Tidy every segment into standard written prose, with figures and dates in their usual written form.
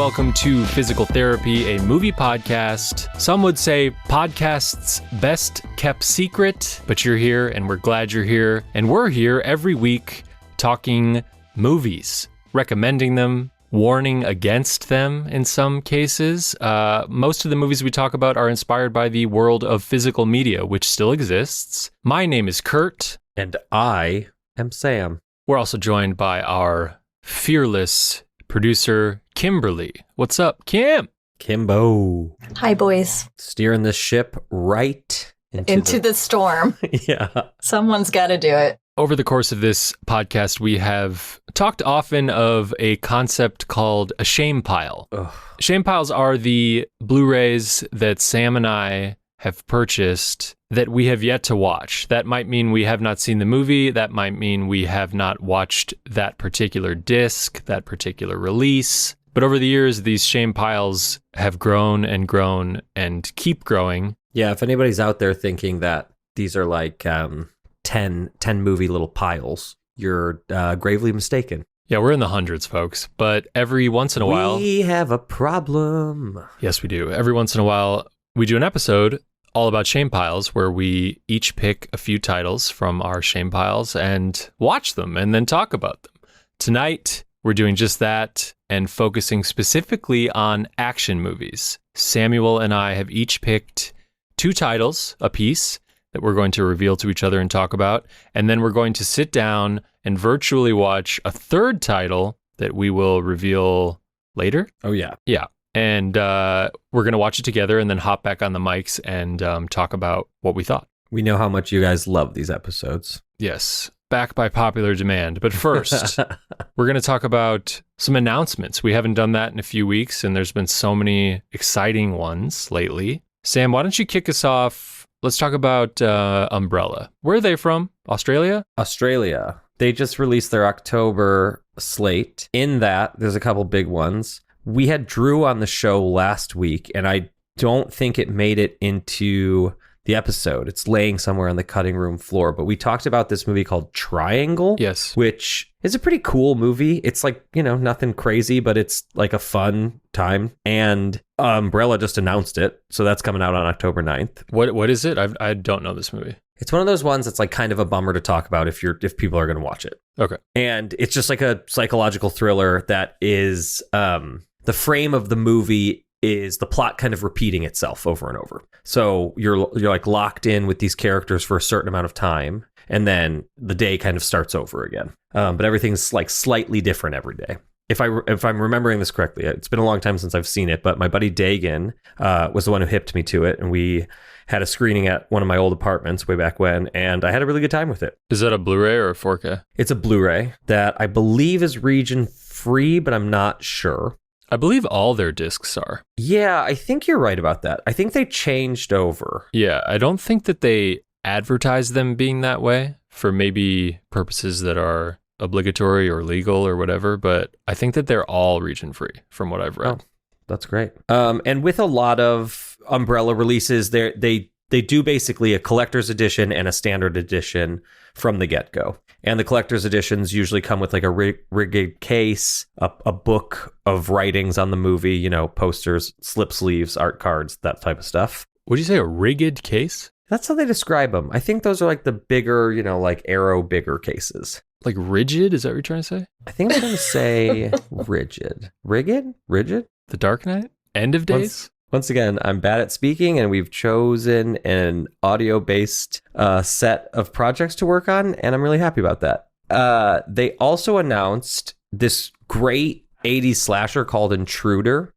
welcome to Physical Therapy, a movie podcast. Some would say podcast's best kept secret, but you're here and we're glad you're here. And we're here every week talking movies, recommending them, warning against them in some cases. Most of the movies we talk about are inspired by the world of physical media, which still exists. My name is Kurt. And I am Sam. We're also joined by our fearless producer, Kimberly. What's up, Kim? Kimbo. Hi, boys. Steering the ship right into the storm. Yeah. Someone's got to do it. Over the course of this podcast, we have talked often of a concept called a shame pile. Ugh. Shame piles are the Blu-rays that Sam and I have purchased that we have yet to watch. That might mean we have not seen the movie. That might mean we have not watched that particular disc, that particular release. But over the years, these shame piles have grown and keep growing. Yeah, if anybody's out there thinking that these are like 10 movie little piles, you're gravely mistaken. Yeah, we're in the hundreds, folks. But every once in a while... We have a problem. Yes, we do. Every once in a while, we do an episode all about shame piles where we each pick a few titles from our shame piles and watch them and then talk about them. Tonight, we're doing just that and focusing specifically on action movies. Samuel and I have each picked 2 titles apiece that we're going to reveal to each other and talk about. And then we're going to sit down and virtually watch a third title that we will reveal later. Oh, yeah. Yeah. And we're going to watch it together and then hop back on the mics and talk about what we thought. We know how much you guys love these episodes. Yes, back by popular demand. But first, we're going to talk about some announcements. We haven't done that in a few weeks, and there's been so many exciting ones lately. Sam, why don't you kick us off? Let's talk about Umbrella. Where are they from? Australia? Australia. They just released their October slate. In that, there's a couple big ones. We had Drew on the show last week, and I don't think it made it into the episode. It's laying somewhere on the cutting room floor, but we talked about this movie called Triangle. Yes. Which is a pretty cool movie. It's like, nothing crazy, but it's like a fun time. And Umbrella just announced it, so that's coming out on October 9th. What is it? I don't know this movie. It's one of those ones that's like kind of a bummer to talk about if people are going to watch it. Okay. And it's just like a psychological thriller that is the frame of the movie is the plot kind of repeating itself over and over. So you're like locked in with these characters for a certain amount of time, and then the day kind of starts over again. But everything's like slightly different every day. If I'm remembering this correctly, it's been a long time since I've seen it, but my buddy Dagan was the one who hipped me to it, and we had a screening at one of my old apartments way back when, and I had a really good time with it. Is that a Blu-ray or a 4K? It's a Blu-ray that I believe is region free, but I'm not sure. I believe all their discs are. Yeah, I think you're right about that. I think they changed over. Yeah, I don't think that they advertise them being that way for maybe purposes that are obligatory or legal or whatever, but I think that they're all region free from what I've read. Oh, that's great. And with a lot of Umbrella releases, they do basically a collector's edition and a standard edition from the get-go. And the collector's editions usually come with like a rigged case, a book of writings on the movie, posters, slip sleeves, art cards, that type of stuff. Would you say a rigged case? That's how they describe them. I think those are like the bigger, like Arrow bigger cases. Like rigid? Is that what you're trying to say? I think I'm going to say rigid. Rigid? The Dark Knight? End of Days? Once again, I'm bad at speaking, and we've chosen an audio-based set of projects to work on, and I'm really happy about that. They also announced this great 80s slasher called Intruder.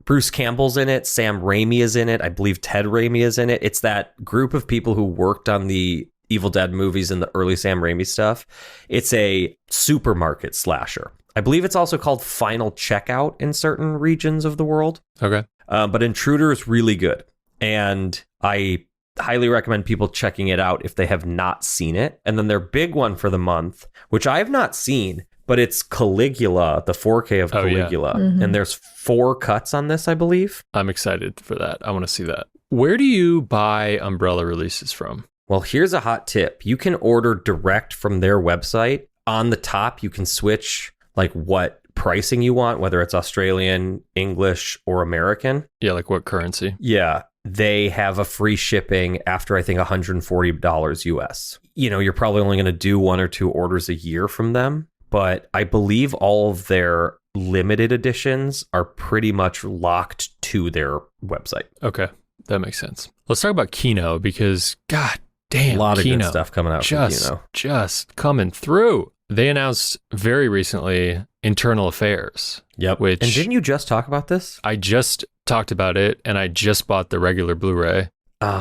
Bruce Campbell's in it. Sam Raimi is in it. I believe Ted Raimi is in it. It's that group of people who worked on the Evil Dead movies and the early Sam Raimi stuff. It's a supermarket slasher. I believe it's also called Final Checkout in certain regions of the world. Okay. But Intruder is really good. And I highly recommend people checking it out if they have not seen it. And then their big one for the month, which I have not seen, but it's Caligula, the 4K of Caligula. Yeah. Mm-hmm. And there's 4 cuts on this, I believe. I'm excited for that. I want to see that. Where do you buy Umbrella releases from? Well, here's a hot tip. You can order direct from their website. On the top, you can switch like what pricing you want, whether it's Australian, English, or American. Yeah, like what currency? Yeah, they have a free shipping after I think $140 US. You know, you're probably only going to do 1 or 2 orders a year from them, but I believe all of their limited editions are pretty much locked to their website. Okay, that makes sense. Let's talk about Kino because, god damn, A lot of Kino, good stuff coming out from Kino. just coming through. They announced very recently Internal Affairs. Yep. Which And didn't you just talk about this? I just talked about it, and I just bought the regular Blu-ray,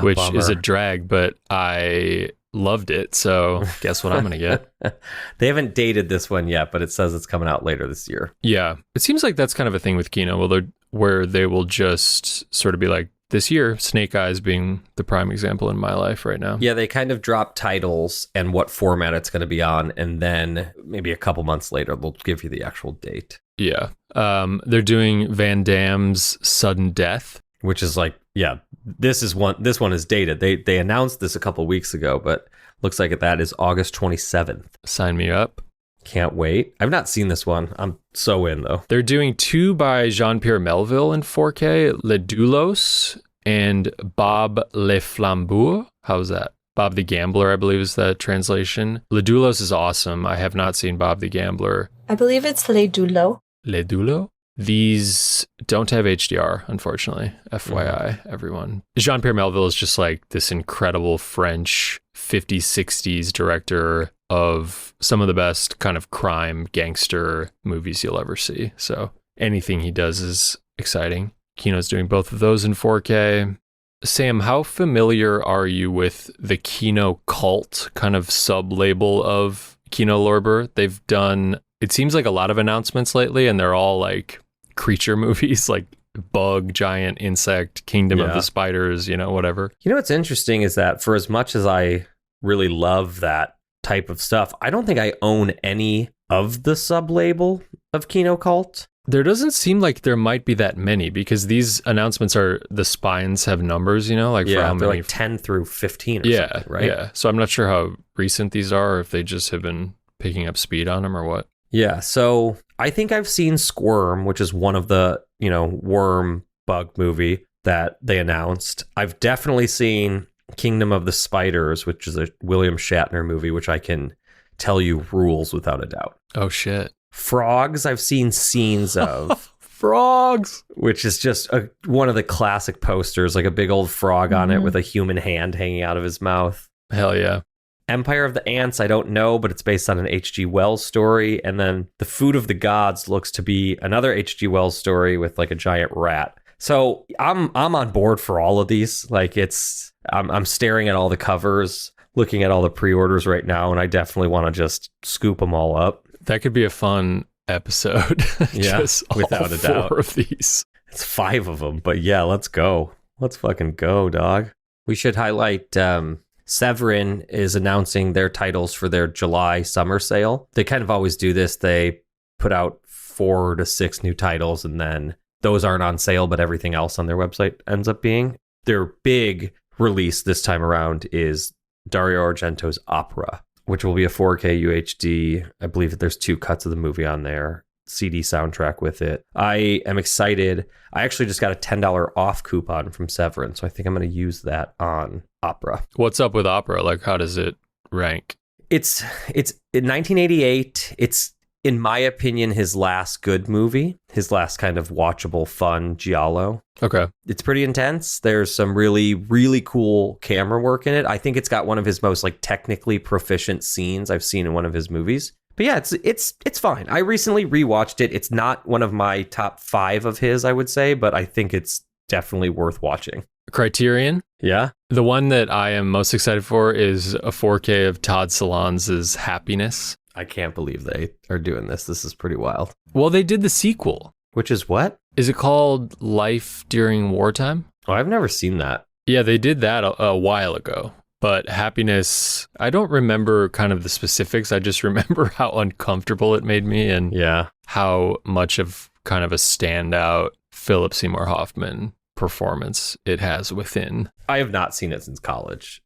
which Bummer. is a drag, but I loved it. So guess what I'm going to get? They haven't dated this one yet, but it says it's coming out later this year. Yeah. It seems like that's kind of a thing with Kino where they will just sort of be like, this year, Snake Eyes being the prime example in my life right now. Yeah, they kind of drop titles and what format it's going to be on, and then maybe a couple months later, they'll give you the actual date. Yeah. They're doing Van Damme's Sudden Death. Which is like, yeah, this one is dated. They announced this a couple weeks ago, but looks like that is August 27th. Sign me up. Can't wait. I've not seen this one. I'm so in, though. They're doing 2 by Jean-Pierre Melville in 4K, Le Doulos and Bob Le Flambour. How's that? Bob the Gambler, I believe is the translation. Le Doulos is awesome. I have not seen Bob the Gambler. I believe it's Les Doulos. Le Doulo? These don't have HDR, unfortunately. FYI, everyone. Jean-Pierre Melville is just like this incredible French 50s, 60s director of some of the best kind of crime gangster movies you'll ever see. So anything he does is exciting. Kino's doing both of those in 4K. Sam, how familiar are you with the Kino Cult kind of sub-label of Kino Lorber? They've done, it seems like a lot of announcements lately, and they're all like creature movies, like Bug, Giant, Insect, Kingdom of the Spiders, you know, whatever. You know what's interesting is that for as much as I really love that type of stuff, I don't think I own any of the sub-label of Kino Cult. There doesn't seem like there might be that many because these announcements are, the spines have numbers, you know, like for how they're many. like 10 through 15 or something, right? Yeah. So I'm not sure how recent these are or if they just have been picking up speed on them or what. Yeah. So I think I've seen Squirm, which is one of the, you know, worm bug movie that they announced. I've definitely seen Kingdom of the Spiders, which is a William Shatner movie, which I can tell you rules without a doubt. Oh, shit. Frogs, I've seen scenes of. Frogs! Which is just one of the classic posters, like a big old frog on it with a human hand hanging out of his mouth. Hell yeah. Empire of the Ants, I don't know, but it's based on an H.G. Wells story. And then The Food of the Gods looks to be another H.G. Wells story with like a giant rat. So I'm on board for all of these. Like I'm staring at all the covers, looking at all the pre-orders right now, and I definitely want to just scoop them all up. That could be a fun episode. Yeah, Just without all a doubt. 4 of these. It's 5 of them, but yeah, let's go. Let's fucking go, dog. We should highlight Severin is announcing their titles for their July summer sale. They kind of always do this. They put out 4 to 6 new titles, and then those aren't on sale, but everything else on their website ends up being. Their big release this time around is Dario Argento's Opera, which will be a 4K UHD. I believe that there's 2 cuts of the movie on there, CD soundtrack with it. I am excited. I actually just got a $10 off coupon from Severin, so I think I'm going to use that on Opera. What's up with Opera? Like, how does it rank? It's in 1988. It's, in my opinion, his last good movie, his last kind of watchable, fun giallo. Okay. It's pretty intense. There's some really, really cool camera work in it. I think it's got one of his most like technically proficient scenes I've seen in one of his movies. But yeah, it's fine. I recently rewatched it. It's not one of my top 5 of his, I would say, but I think it's definitely worth watching. Criterion. Yeah. The one that I am most excited for is a 4K of Todd Solondz's Happiness. I can't believe they are doing this. This is pretty wild. Well, they did the sequel. Which is what? Is it called Life During Wartime? Oh, I've never seen that. Yeah, they did that a while ago. But Happiness, I don't remember kind of the specifics. I just remember how uncomfortable it made me and Yeah. how much of kind of a standout Philip Seymour Hoffman performance it has within. I have not seen it since college.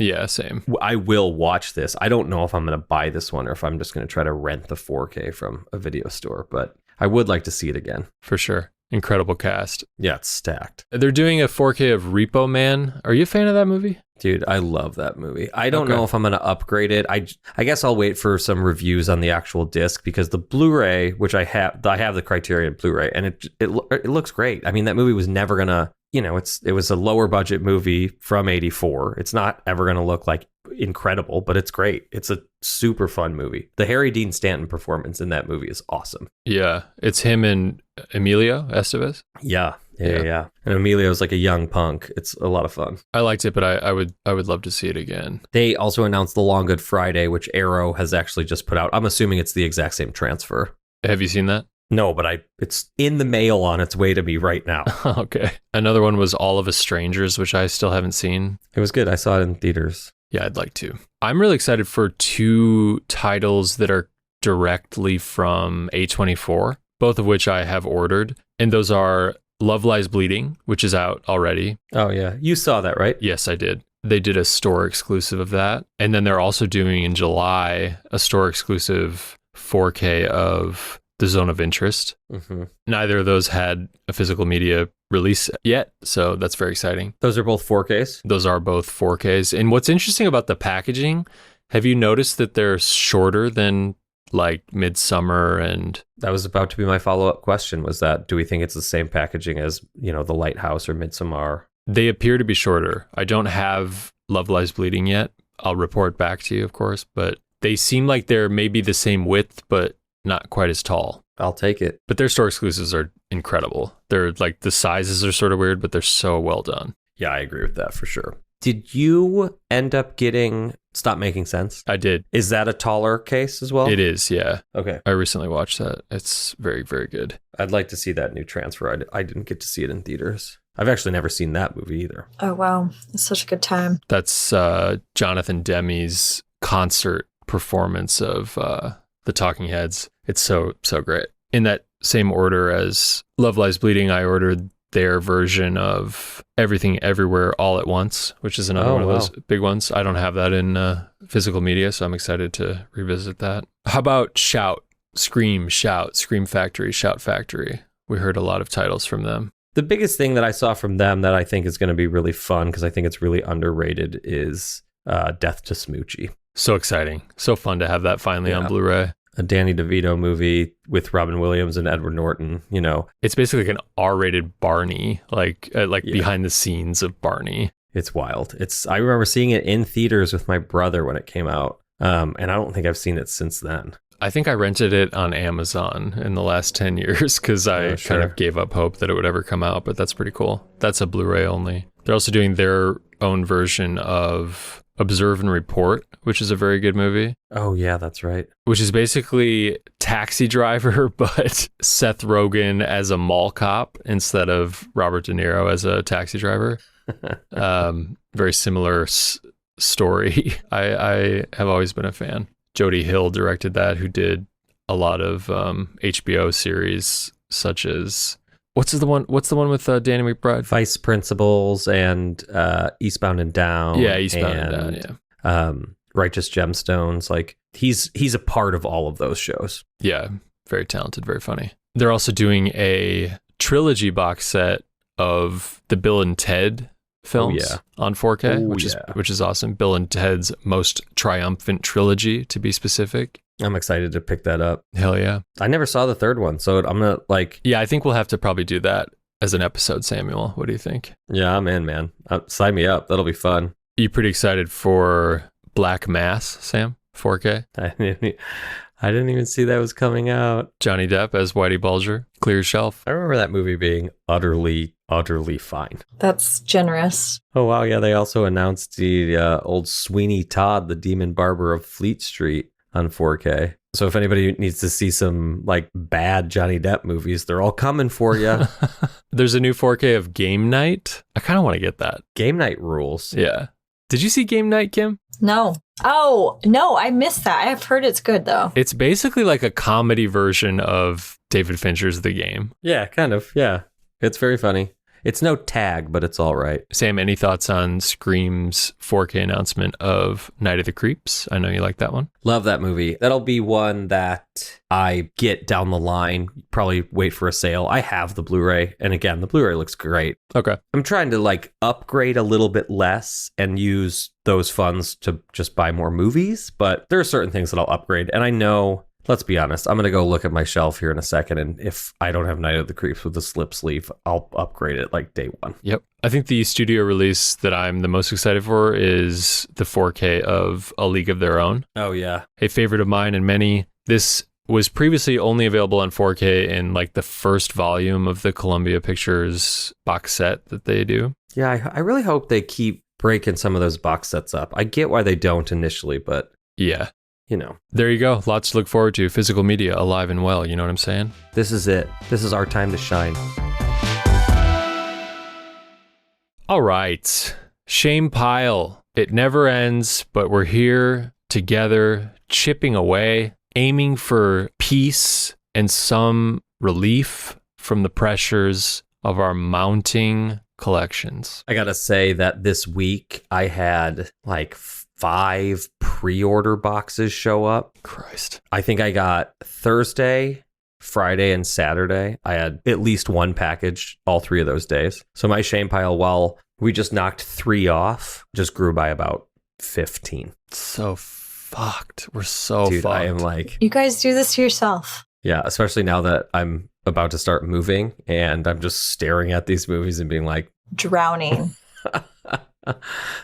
Yeah, same. I will watch this. I don't know if I'm going to buy this one or if I'm just going to try to rent the 4K from a video store, but I would like to see it again. For sure. Incredible cast. Yeah, it's stacked. They're doing a 4K of Repo Man. Are you a fan of that movie? Dude, I love that movie. I don't Okay. know if I'm going to upgrade it. I guess I'll wait for some reviews on the actual disc because the Blu-ray, which I have the Criterion Blu-ray, and it looks great. I mean, that movie was never going to, it was a lower budget movie from 84. It's not ever going to look like incredible, but it's great. It's a super fun movie. The Harry Dean Stanton performance in that movie is awesome. Yeah. It's him and Emilio Estevez. Yeah. Yeah. And Emilio's like a young punk. It's a lot of fun. I liked it, but I would love to see it again. They also announced The Long Good Friday, which Arrow has actually just put out. I'm assuming it's the exact same transfer. Have you seen that? No, but it's in the mail on its way to me right now. Okay. Another one was All of Us Strangers, which I still haven't seen. It was good. I saw it in theaters. Yeah, I'd like to. I'm really excited for 2 titles that are directly from A24, both of which I have ordered. And those are Love Lies Bleeding, which is out already. Oh, yeah. You saw that, right? Yes, I did. They did a store exclusive of that. And then they're also doing in July a store exclusive 4K of The Zone of Interest. Mm-hmm. Neither of those had a physical media release yet, so that's very exciting. Those are both 4Ks? Those are both 4Ks. And what's interesting about the packaging, have you noticed that they're shorter than like Midsummer? And that was about to be my follow-up question, was that do we think it's the same packaging as, The Lighthouse or Midsommar? they appear to be shorter. I don't have Love Lies Bleeding yet. I'll report back to you, of course, but they seem like they're maybe the same width, but not quite as tall. I'll take it. But their store exclusives are incredible. They're like, the sizes are sort of weird, but they're so well done. Yeah, I agree with that for sure. Did you end up getting Stop Making Sense? I did. Is that a taller case as well? It is, yeah. Okay. I recently watched that. It's very, very good. I'd like to see that new transfer. I didn't get to see it in theaters. I've actually never seen that movie either. Oh, wow. It's such a good time. That's Jonathan Demme's concert performance of the Talking Heads. It's so great. In that same order as Love Lies Bleeding, I ordered their version of Everything Everywhere All at Once, which is another one of those big ones. I don't have that in physical media, so I'm excited to revisit that. How about Shout, Scream, Shout, Scream Factory, Shout Factory? We heard a lot of titles from them. The biggest thing that I saw from them that I think is going to be really fun, because I think it's really underrated, is Death to Smoochie. So exciting. So fun to have that finally on Blu-ray. A Danny DeVito movie with Robin Williams and Edward Norton, you know. It's basically like an R-rated Barney, like behind the scenes of Barney. It's wild. I remember seeing it in theaters with my brother when it came out, and I don't think I've seen it since then. I think I rented it on Amazon in the last 10 years because I kind of gave up hope that it would ever come out, but that's pretty cool. That's a Blu-ray only. They're also doing their own version of Observe and Report, which is a very good movie. Oh, yeah, that's right. Which is basically Taxi Driver, but Seth Rogen as a mall cop instead of Robert De Niro as a taxi driver. Very similar story. I have always been a fan. Jody Hill directed that, who did a lot of HBO series such as what's the one with Danny McBride? Vice Principals and Eastbound and Down. Yeah, Eastbound and Down. Yeah. Righteous Gemstones. Like he's a part of all of those shows. Yeah, very talented, very funny. They're also doing a trilogy box set of the Bill and Ted films on 4K, which is awesome. Bill and Ted's Most Triumphant Trilogy, to be specific. I'm excited to pick that up. Hell yeah. I never saw the third one, so I'm gonna Yeah, I think we'll have to probably do that as an episode, Samuel. What do you think? Yeah, I'm in, man. Sign me up. That'll be fun. You pretty excited for Black Mass, Sam? 4K? I didn't even see that was coming out. Johnny Depp as Whitey Bulger. Clear your shelf. I remember that movie being utterly fine. That's generous. Oh, wow. Yeah, they also announced the old Sweeney Todd, the Demon Barber of Fleet Street on 4K. So if anybody needs to see some like bad Johnny Depp movies, they're all coming for you. There's a new 4K of Game Night. I kind of want to get that. Game Night rules. Yeah. Did you see Game Night, Kim? No. Oh, no, I missed that. I've heard it's good, though. It's basically like a comedy version of David Fincher's The Game. Yeah, kind of. Yeah. It's very funny. It's no Tag, but it's all right. Sam, any thoughts on Scream's 4K announcement of Night of the Creeps? I know you like that one. Love that movie. That'll be one that I get down the line, probably wait for a sale. I have the Blu-ray, and again, the Blu-ray looks great. Okay. I'm trying to like upgrade a little bit less and use those funds to just buy more movies, but there are certain things that I'll upgrade. And I know, let's be honest, I'm going to go look at my shelf here in a second, and if I don't have Night of the Creeps with the slip sleeve, I'll upgrade it like day one. Yep. I think the studio release that I'm the most excited for is the 4K of A League of Their Own. Oh, yeah. A favorite of mine and many. This was previously only available on 4K in like the first volume of the Columbia Pictures box set that they do. Yeah, I really hope they keep breaking some of those box sets up. I get why they don't initially, but Yeah. you know, There you go. Lots to look forward to. Physical media alive and well. You know what I'm saying? this is it. This is our time to shine. All right. Shame pile. It never ends, but we're here together, chipping away, aiming for peace and some relief from the pressures of our mounting collections. I gotta say that this week I had like 5 pre-order boxes show up. Christ. I think I got Thursday, Friday, and Saturday. I had at least one package all 3 of those days. So my shame pile, while we just knocked 3 off, just grew by about 15. So fucked. We're so Dude, fucked. I am like, You guys do this to yourself. yeah, especially now that I'm about to start moving and I'm just staring at these movies and being like, Drowning.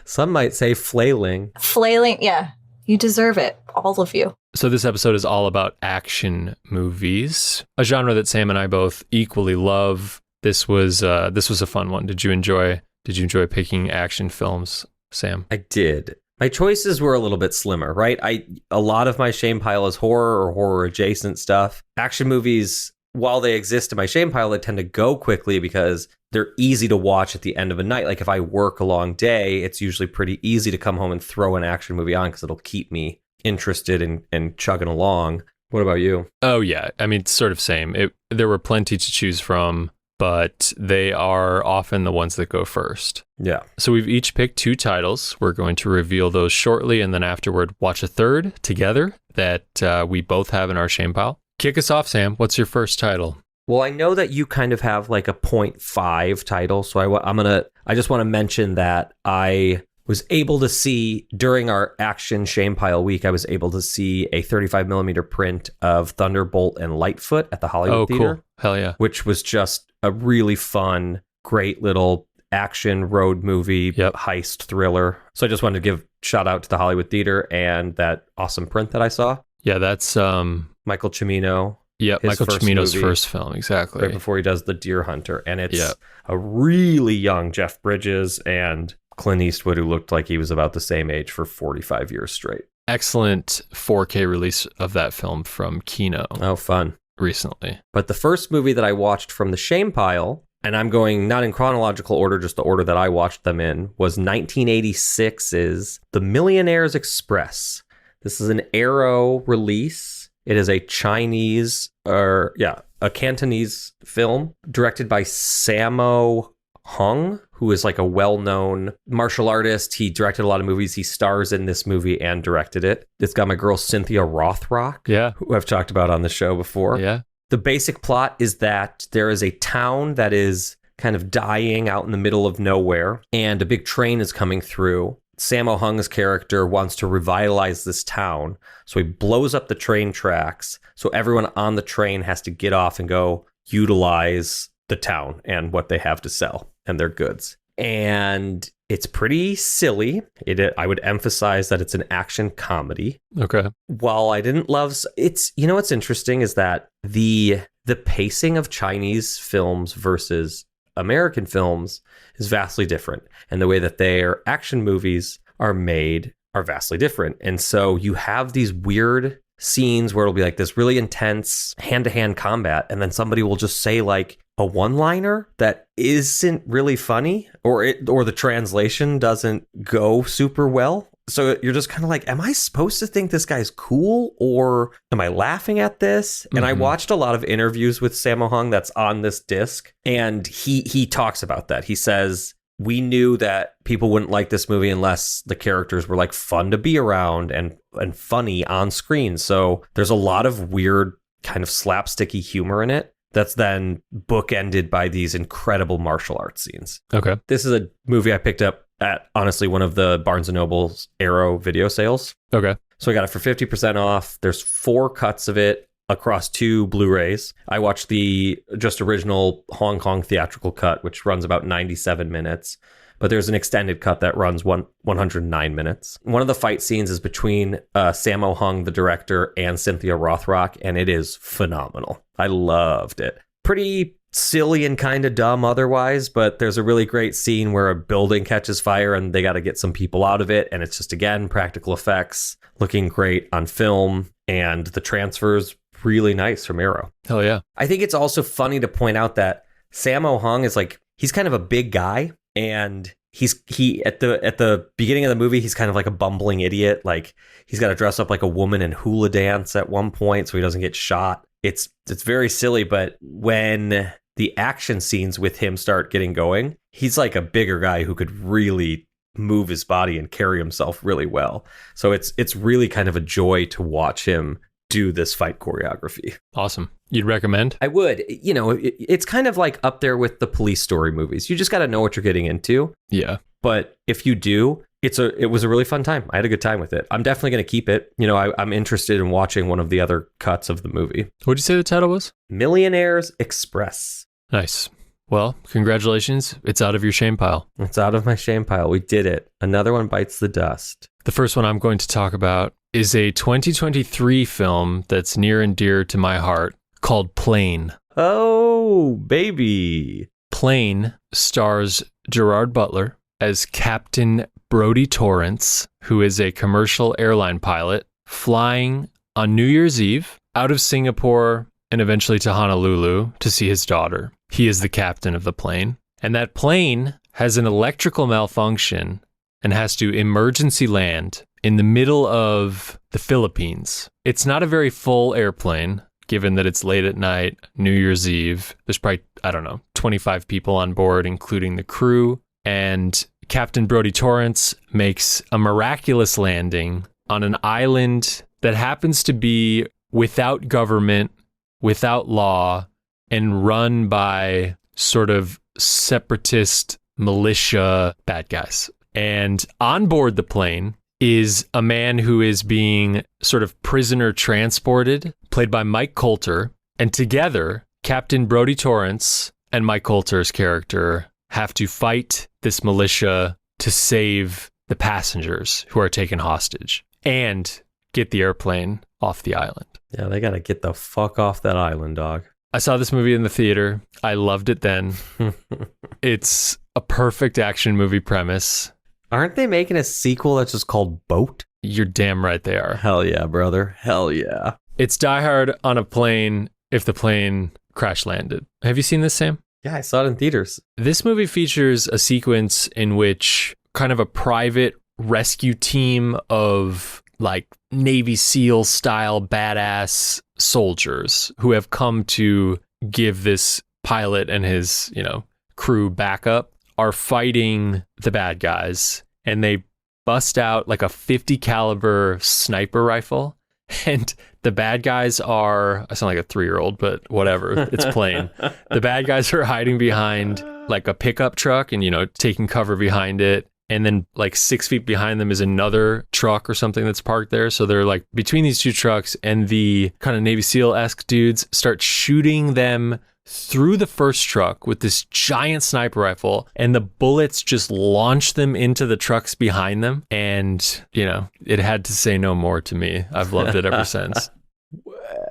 some might say flailing. Flailing. Yeah. You deserve it. All of you. So this episode is all about action movies, a genre that Sam and I both equally love. This was a fun one. Did you enjoy picking action films, Sam? I did. My choices were a little bit slimmer, right? A lot of my shame pile is horror or horror adjacent stuff. Action movies, while they exist in my shame pile, they tend to go quickly because they're easy to watch at the end of a night. Like if I work a long day, it's usually pretty easy to come home and throw an action movie on because it'll keep me interested and chugging along. What about you? Oh yeah, I mean, sort of same. There were plenty to choose from, but they are often the ones that go first. Yeah. So we've each picked 2 titles. We're going to reveal those shortly, and then afterward, watch a third together that we both have in our shame pile. Kick us off, Sam. What's your first title? Well, I know that you kind of have like a 0.5 title, so I just want to mention that I was able to see during our action shame pile week, I was able to see a 35 millimeter print of Thunderbolt and Lightfoot at the Hollywood Theater. Cool. Hell yeah. Which was just a really fun, great little action road movie, heist thriller. So I just wanted to give shout out to the Hollywood Theater and that awesome print that I saw. Yeah, that's Michael Cimino. Yeah, his Michael first Cimino's movie, first film, exactly. right before he does The Deer Hunter. And it's a really young Jeff Bridges and Clint Eastwood, who looked like he was about the same age for 45 years straight. Excellent 4K release of that film from Kino Oh, fun. recently. But the first movie that I watched from the shame pile, and I'm going not in chronological order, just the order that I watched them in, was 1986's The Millionaire's Express. This is an Arrow release. It is a Cantonese film directed by Sammo Hung, who is like a well-known martial artist. He directed a lot of movies. He stars in this movie and directed it. It's got my girl Cynthia Rothrock, who I've talked about on the show before. Yeah. The basic plot is that there is a town that is kind of dying out in the middle of nowhere, and a big train is coming through. Sammo Hung's character wants to revitalize this town, so he blows up the train tracks, so everyone on the train has to get off and go utilize the town and what they have to sell and their goods. And it's pretty silly. I would emphasize that it's an action comedy. Okay. While I didn't love it's, you know, what's interesting is that the pacing of Chinese films versus American films is vastly different, and the way that their action movies are made are vastly different. And so you have these weird scenes where it'll be like this really intense hand-to-hand combat, and then somebody will just say like a one-liner that isn't really funny, or the translation doesn't go super well, So you're just kind of like, am I supposed to think this guy's cool or am I laughing at this? And I watched a lot of interviews with Sammo Hung that's on this disc, and he talks about that. He says, we knew that people wouldn't like this movie unless the characters were like fun to be around and funny on screen. So there's a lot of weird kind of slapsticky humor in it that's then bookended by these incredible martial arts scenes. Okay. This is a movie I picked up at, honestly, one of the Barnes & Noble's Arrow video sales. Okay. So I got it for 50% off. There's 4 cuts of it across 2 Blu-rays. I watched the just original Hong Kong theatrical cut, which runs about 97 minutes. But there's an extended cut that runs 109 minutes. One of the fight scenes is between Sammo Hung, the director, and Cynthia Rothrock, and it is phenomenal. I loved it. Pretty silly and kind of dumb otherwise, but there's a really great scene where a building catches fire and they got to get some people out of it. And it's just, again, practical effects, looking great on film, and the transfer's really nice from Arrow. Hell yeah. I think it's also funny to point out that Sammo Hung is like, he's kind of a big guy, and he at the beginning of the movie, he's kind of like a bumbling idiot. Like, he's got to dress up like a woman and hula dance at one point so he doesn't get shot. It's very silly, but when the action scenes with him start getting going, he's like a bigger guy who could really move his body and carry himself really well. So it's really kind of a joy to watch him do this fight choreography. Awesome. You'd recommend? I would. You know, it's kind of like up there with the Police Story movies. You just got to know what you're getting into. Yeah. But if you do, it was a really fun time. I had a good time with it. I'm definitely going to keep it. You know, I'm interested in watching one of the other cuts of the movie. What'd you say the title was? Millionaires Express. Nice. Well, congratulations. It's out of your shame pile. It's out of my shame pile. We did it. Another one bites the dust. The first one I'm going to talk about is a 2023 film that's near and dear to my heart called Plane. Oh, baby. Plane stars Gerard Butler as Captain Brody Torrance, who is a commercial airline pilot flying on New Year's Eve out of Singapore and eventually to Honolulu to see his daughter. He is the captain of the plane, and that plane has an electrical malfunction and has to emergency land in the middle of the Philippines. It's not a very full airplane, given that it's late at night, New Year's Eve. There's probably, 25 people on board, including the crew. And Captain Brody Torrance makes a miraculous landing on an island that happens to be without government, without law, and run by sort of separatist militia bad guys. And on board the plane is a man who is being sort of prisoner transported, played by Mike Coulter. And together, Captain Brody Torrance and Mike Coulter's character have to fight this militia to save the passengers who are taken hostage and get the airplane off the island. Yeah, they got to get the fuck off that island, dog. I saw this movie in the theater. I loved it then. It's a perfect action movie premise. Aren't they making a sequel that's just called Boat? You're damn right they are. Hell yeah, brother. Hell yeah. It's Die Hard on a plane if the plane crash landed. Have you seen this, Sam? Yeah, I saw it in theaters. This movie features a sequence in which kind of a private rescue team of like Navy SEAL style badass soldiers who have come to give this pilot and his, crew backup are fighting the bad guys, and they bust out like a 50 caliber sniper rifle, and the bad guys are, I sound like a 3-year-old, but whatever, it's Plane. The bad guys are hiding behind like a pickup truck and, taking cover behind it. And then like 6 feet behind them is another truck or something that's parked there. So they're like between these two trucks, and the kind of Navy SEAL-esque dudes start shooting them through the first truck with this giant sniper rifle, and the bullets just launch them into the trucks behind them. And, it had to say no more to me. I've loved it ever since.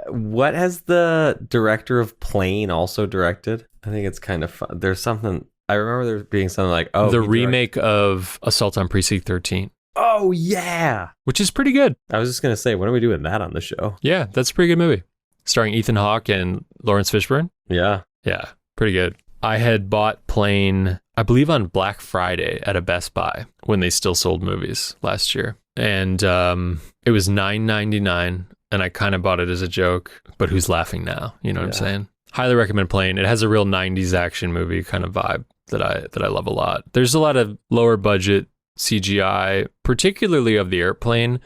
What has the director of Plane also directed? I think it's kind of fun. There's something... I remember there being something like, the remake of Assault on Precinct 13. Oh, yeah. Which is pretty good. I was just going to say, when are we doing that on the show? Yeah, that's a pretty good movie. Starring Ethan Hawke and Lawrence Fishburne. Yeah. Yeah, pretty good. I had bought Plane, I believe on Black Friday at a Best Buy when they still sold movies last year. and it was $9.99, and I kind of bought it as a joke. But who's laughing now? You know what I'm saying? Highly recommend Plane. It has a real '90s action movie kind of vibe that I love a lot. There's a lot of lower budget CGI, particularly of the airplane,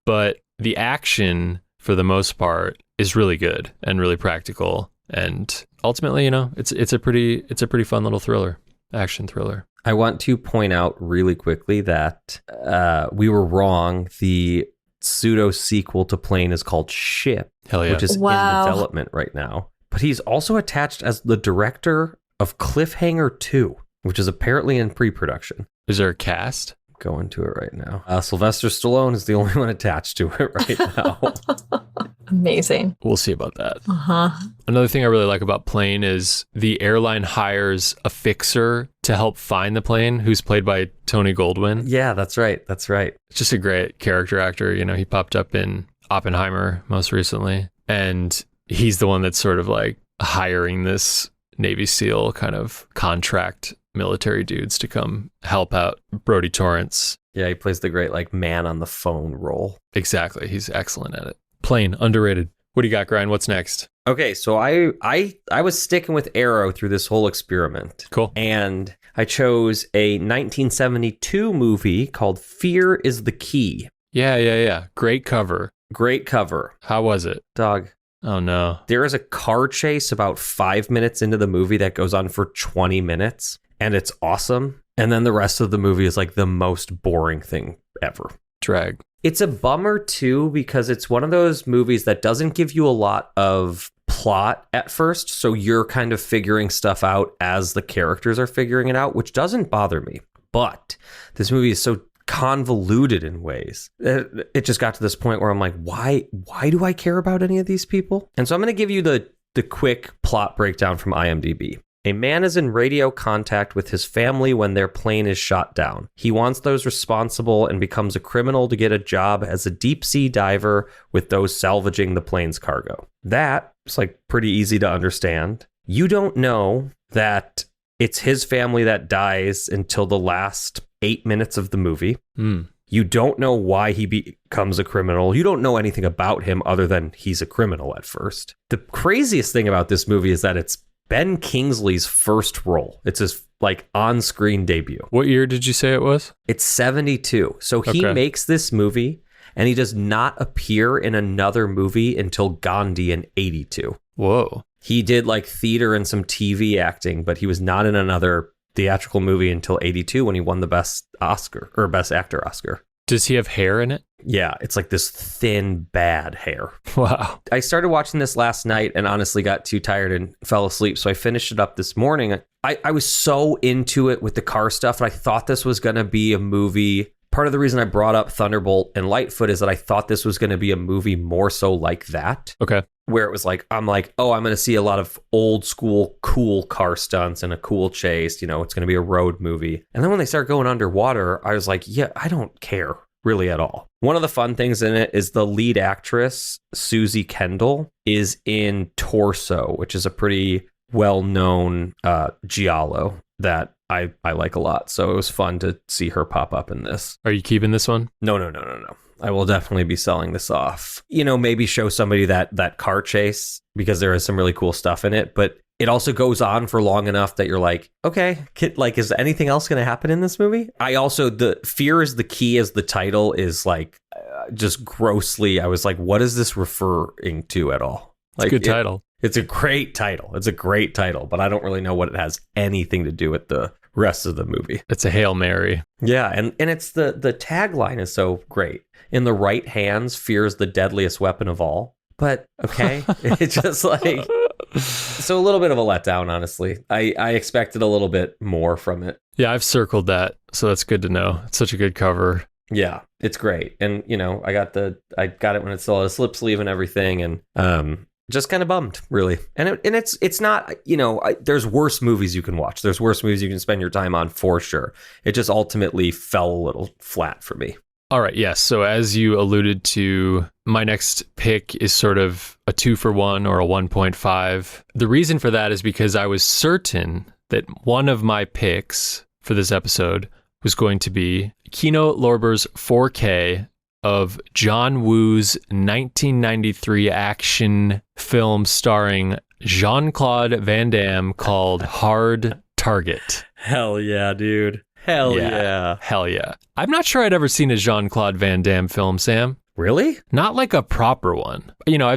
but the action for the most part is really good and really practical. And ultimately, you know, it's a pretty fun little action thriller. I want to point out really quickly that we were wrong. The pseudo sequel to Plane is called Ship, Hell yeah. which is in development right now. But he's also attached as the director of Cliffhanger 2, which is apparently in pre-production. Is there a cast? Go into it right now. Sylvester Stallone is the only one attached to it right now. Amazing. We'll see about that. Uh-huh. Another thing I really like about Plane is the airline hires a fixer to help find the plane, who's played by Tony Goldwyn. Yeah, that's right. That's right. It's just a great character actor. You know, he popped up in Oppenheimer most recently, and he's the one that's sort of like hiring this Navy SEAL kind of contract military dudes to come help out Brody Torrance. Yeah, he plays the great like man on the phone role. Exactly. He's excellent at it. Plane, underrated. What do you got, Grind? What's next? Okay, so I was sticking with Arrow through this whole experiment. Cool. And I chose a 1972 movie called Fear is the Key. Yeah. Great cover. Great cover. How was it? Dog. Oh, no. There is a car chase about 5 minutes into the movie that goes on for 20 minutes, and it's awesome. And then the rest of the movie is like the most boring thing ever. Drag. It's a bummer, too, because it's one of those movies that doesn't give you a lot of plot at first. So you're kind of figuring stuff out as the characters are figuring it out, which doesn't bother me. But this movie is so convoluted in ways. It just got to this point where I'm like, why do I care about any of these people? And so I'm going to give you the quick plot breakdown from IMDb. A man is in radio contact with his family when their plane is shot down. He wants those responsible and becomes a criminal to get a job as a deep sea diver with those salvaging the plane's cargo. That is like pretty easy to understand. You don't know that it's his family that dies until the last 8 minutes of the movie. You don't know why he becomes a criminal. You don't know anything about him other than he's a criminal at first. The craziest thing about this movie is that it's Ben Kingsley's first role. It's his like on-screen debut. What year did you say it was? It's 72. So he makes this movie and he does not appear in another movie until Gandhi in 82. Whoa. He did like theater and some TV acting, but he was not in another theatrical movie until 82 when he won the Best Actor Oscar. Does he have hair in it? Yeah, it's like this thin, bad hair. Wow. I started watching this last night and honestly got too tired and fell asleep. So I finished it up this morning. I was so into it with the car stuff. And I thought this was going to be a movie. Part of the reason I brought up Thunderbolt and Lightfoot is that I thought this was going to be a movie more so like that. Okay. Where it was like, I'm going to see a lot of old school, cool car stunts and a cool chase. You know, it's going to be a road movie. And then when they start going underwater, I was like, yeah, I don't care really at all. One of the fun things in it is the lead actress, Susie Kendall, is in Torso, which is a pretty well-known giallo that I like a lot. So it was fun to see her pop up in this. Are you keeping this one? No. I will definitely be selling this off. You know, maybe show somebody that car chase because there is some really cool stuff in it. But it also goes on for long enough that you're like, okay, like, is anything else going to happen in this movie? The Fear is the Key as the title is like just grossly. I was like, what is this referring to at all? Like, it's a good title. It's a great title. It's a great title, but I don't really know what it has anything to do with the rest of the movie. It's a Hail Mary. Yeah, and it's the tagline is so great. In the right hands, fear is the deadliest weapon of all. But okay, it's just like so a little bit of a letdown, honestly. I expected a little bit more from it. Yeah, I've circled that, so that's good to know. It's such a good cover. Yeah, it's great. And you know, I got it when it still had a slip sleeve and everything, and just kind of bummed, really. And it's not, you know, there's worse movies you can watch. There's worse movies you can spend your time on for sure. It just ultimately fell a little flat for me. All right, yes. So as you alluded to, my next pick is sort of a 2-for-1 or a 1.5. The reason for that is because I was certain that one of my picks for this episode was going to be Kino Lorber's 4K of John Woo's 1993 action film starring Jean-Claude Van Damme called Hard Target. Hell yeah, dude. Hell yeah. Hell yeah. I'm not sure I'd ever seen a Jean-Claude Van Damme film, Sam. Really? Not like a proper one. You know,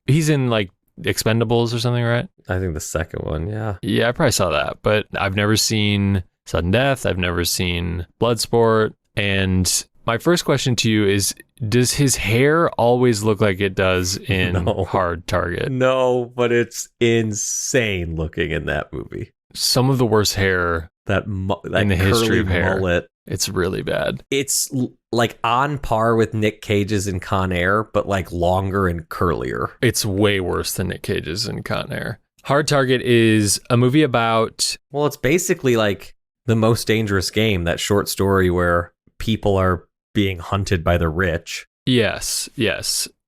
he's in like Expendables or something, right? I think the second one, yeah. Yeah, I probably saw that, but I've never seen Sudden Death. I've never seen Bloodsport. And my first question to you is, does his hair always look like it does in Hard Target? No, but it's insane looking in that movie. Some of the worst hair that in the history of hair. Mullet. It's really bad. It's like on par with Nick Cage's in Con Air, but like longer and curlier. It's way worse than Nick Cage's in Con Air. Hard Target is a movie about... Well, it's basically like The Most Dangerous Game, that short story where people are being hunted by the rich. Yes.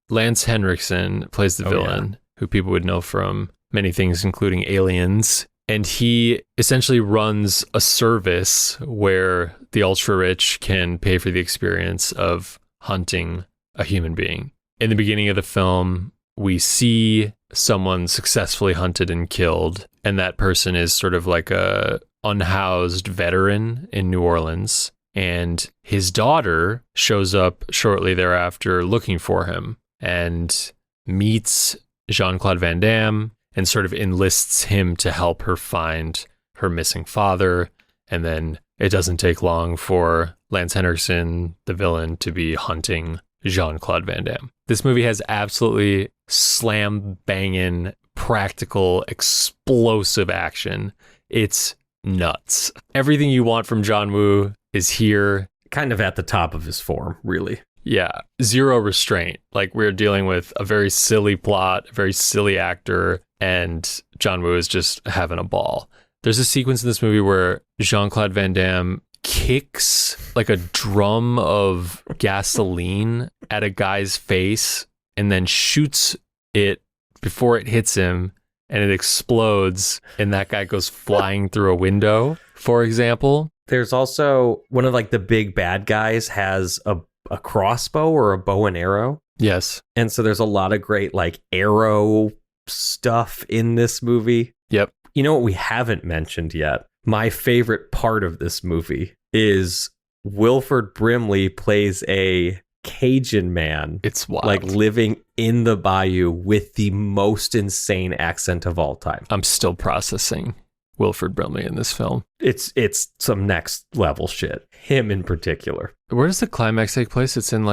Lance Henriksen plays the villain, who people would know from many things, including Aliens. And he essentially runs a service where the ultra rich can pay for the experience of hunting a human being. In the beginning of the film, we see someone successfully hunted and killed, and that person is sort of like a unhoused veteran in New Orleans. And his daughter shows up shortly thereafter looking for him and meets Jean-Claude Van Damme and sort of enlists him to help her find her missing father. And then it doesn't take long for Lance Henriksen, the villain, to be hunting Jean-Claude Van Damme. This movie has absolutely slam-banging, practical, explosive action. It's nuts. Everything you want from John Woo is here. Kind of at the top of his form, really. Yeah, zero restraint. Like, we're dealing with a very silly plot, a very silly actor, and John Woo is just having a ball. There's a sequence in this movie where Jean-Claude Van Damme kicks like a drum of gasoline at a guy's face and then shoots it before it hits him, and it explodes, and that guy goes flying through a window, for example. There's also one of like the big bad guys has a crossbow or a bow and arrow. Yes. And so there's a lot of great like arrow stuff in this movie. Yep. You know what we haven't mentioned yet? My favorite part of this movie is Wilford Brimley plays a Cajun man. It's wild. Like living in the bayou with the most insane accent of all time. I'm still processing Wilford Brimley in this film. It's some next level shit. Him in particular. Where does the climax take place? It's in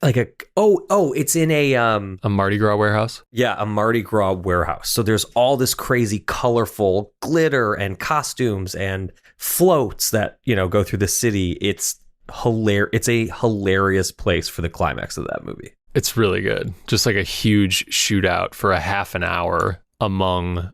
it's in a Mardi Gras warehouse. Yeah, a Mardi Gras warehouse. So there's all this crazy colorful glitter and costumes and floats that, go through the city. It's hilarious. It's a hilarious place for the climax of that movie. It's really good. Just like a huge shootout for a half an hour among,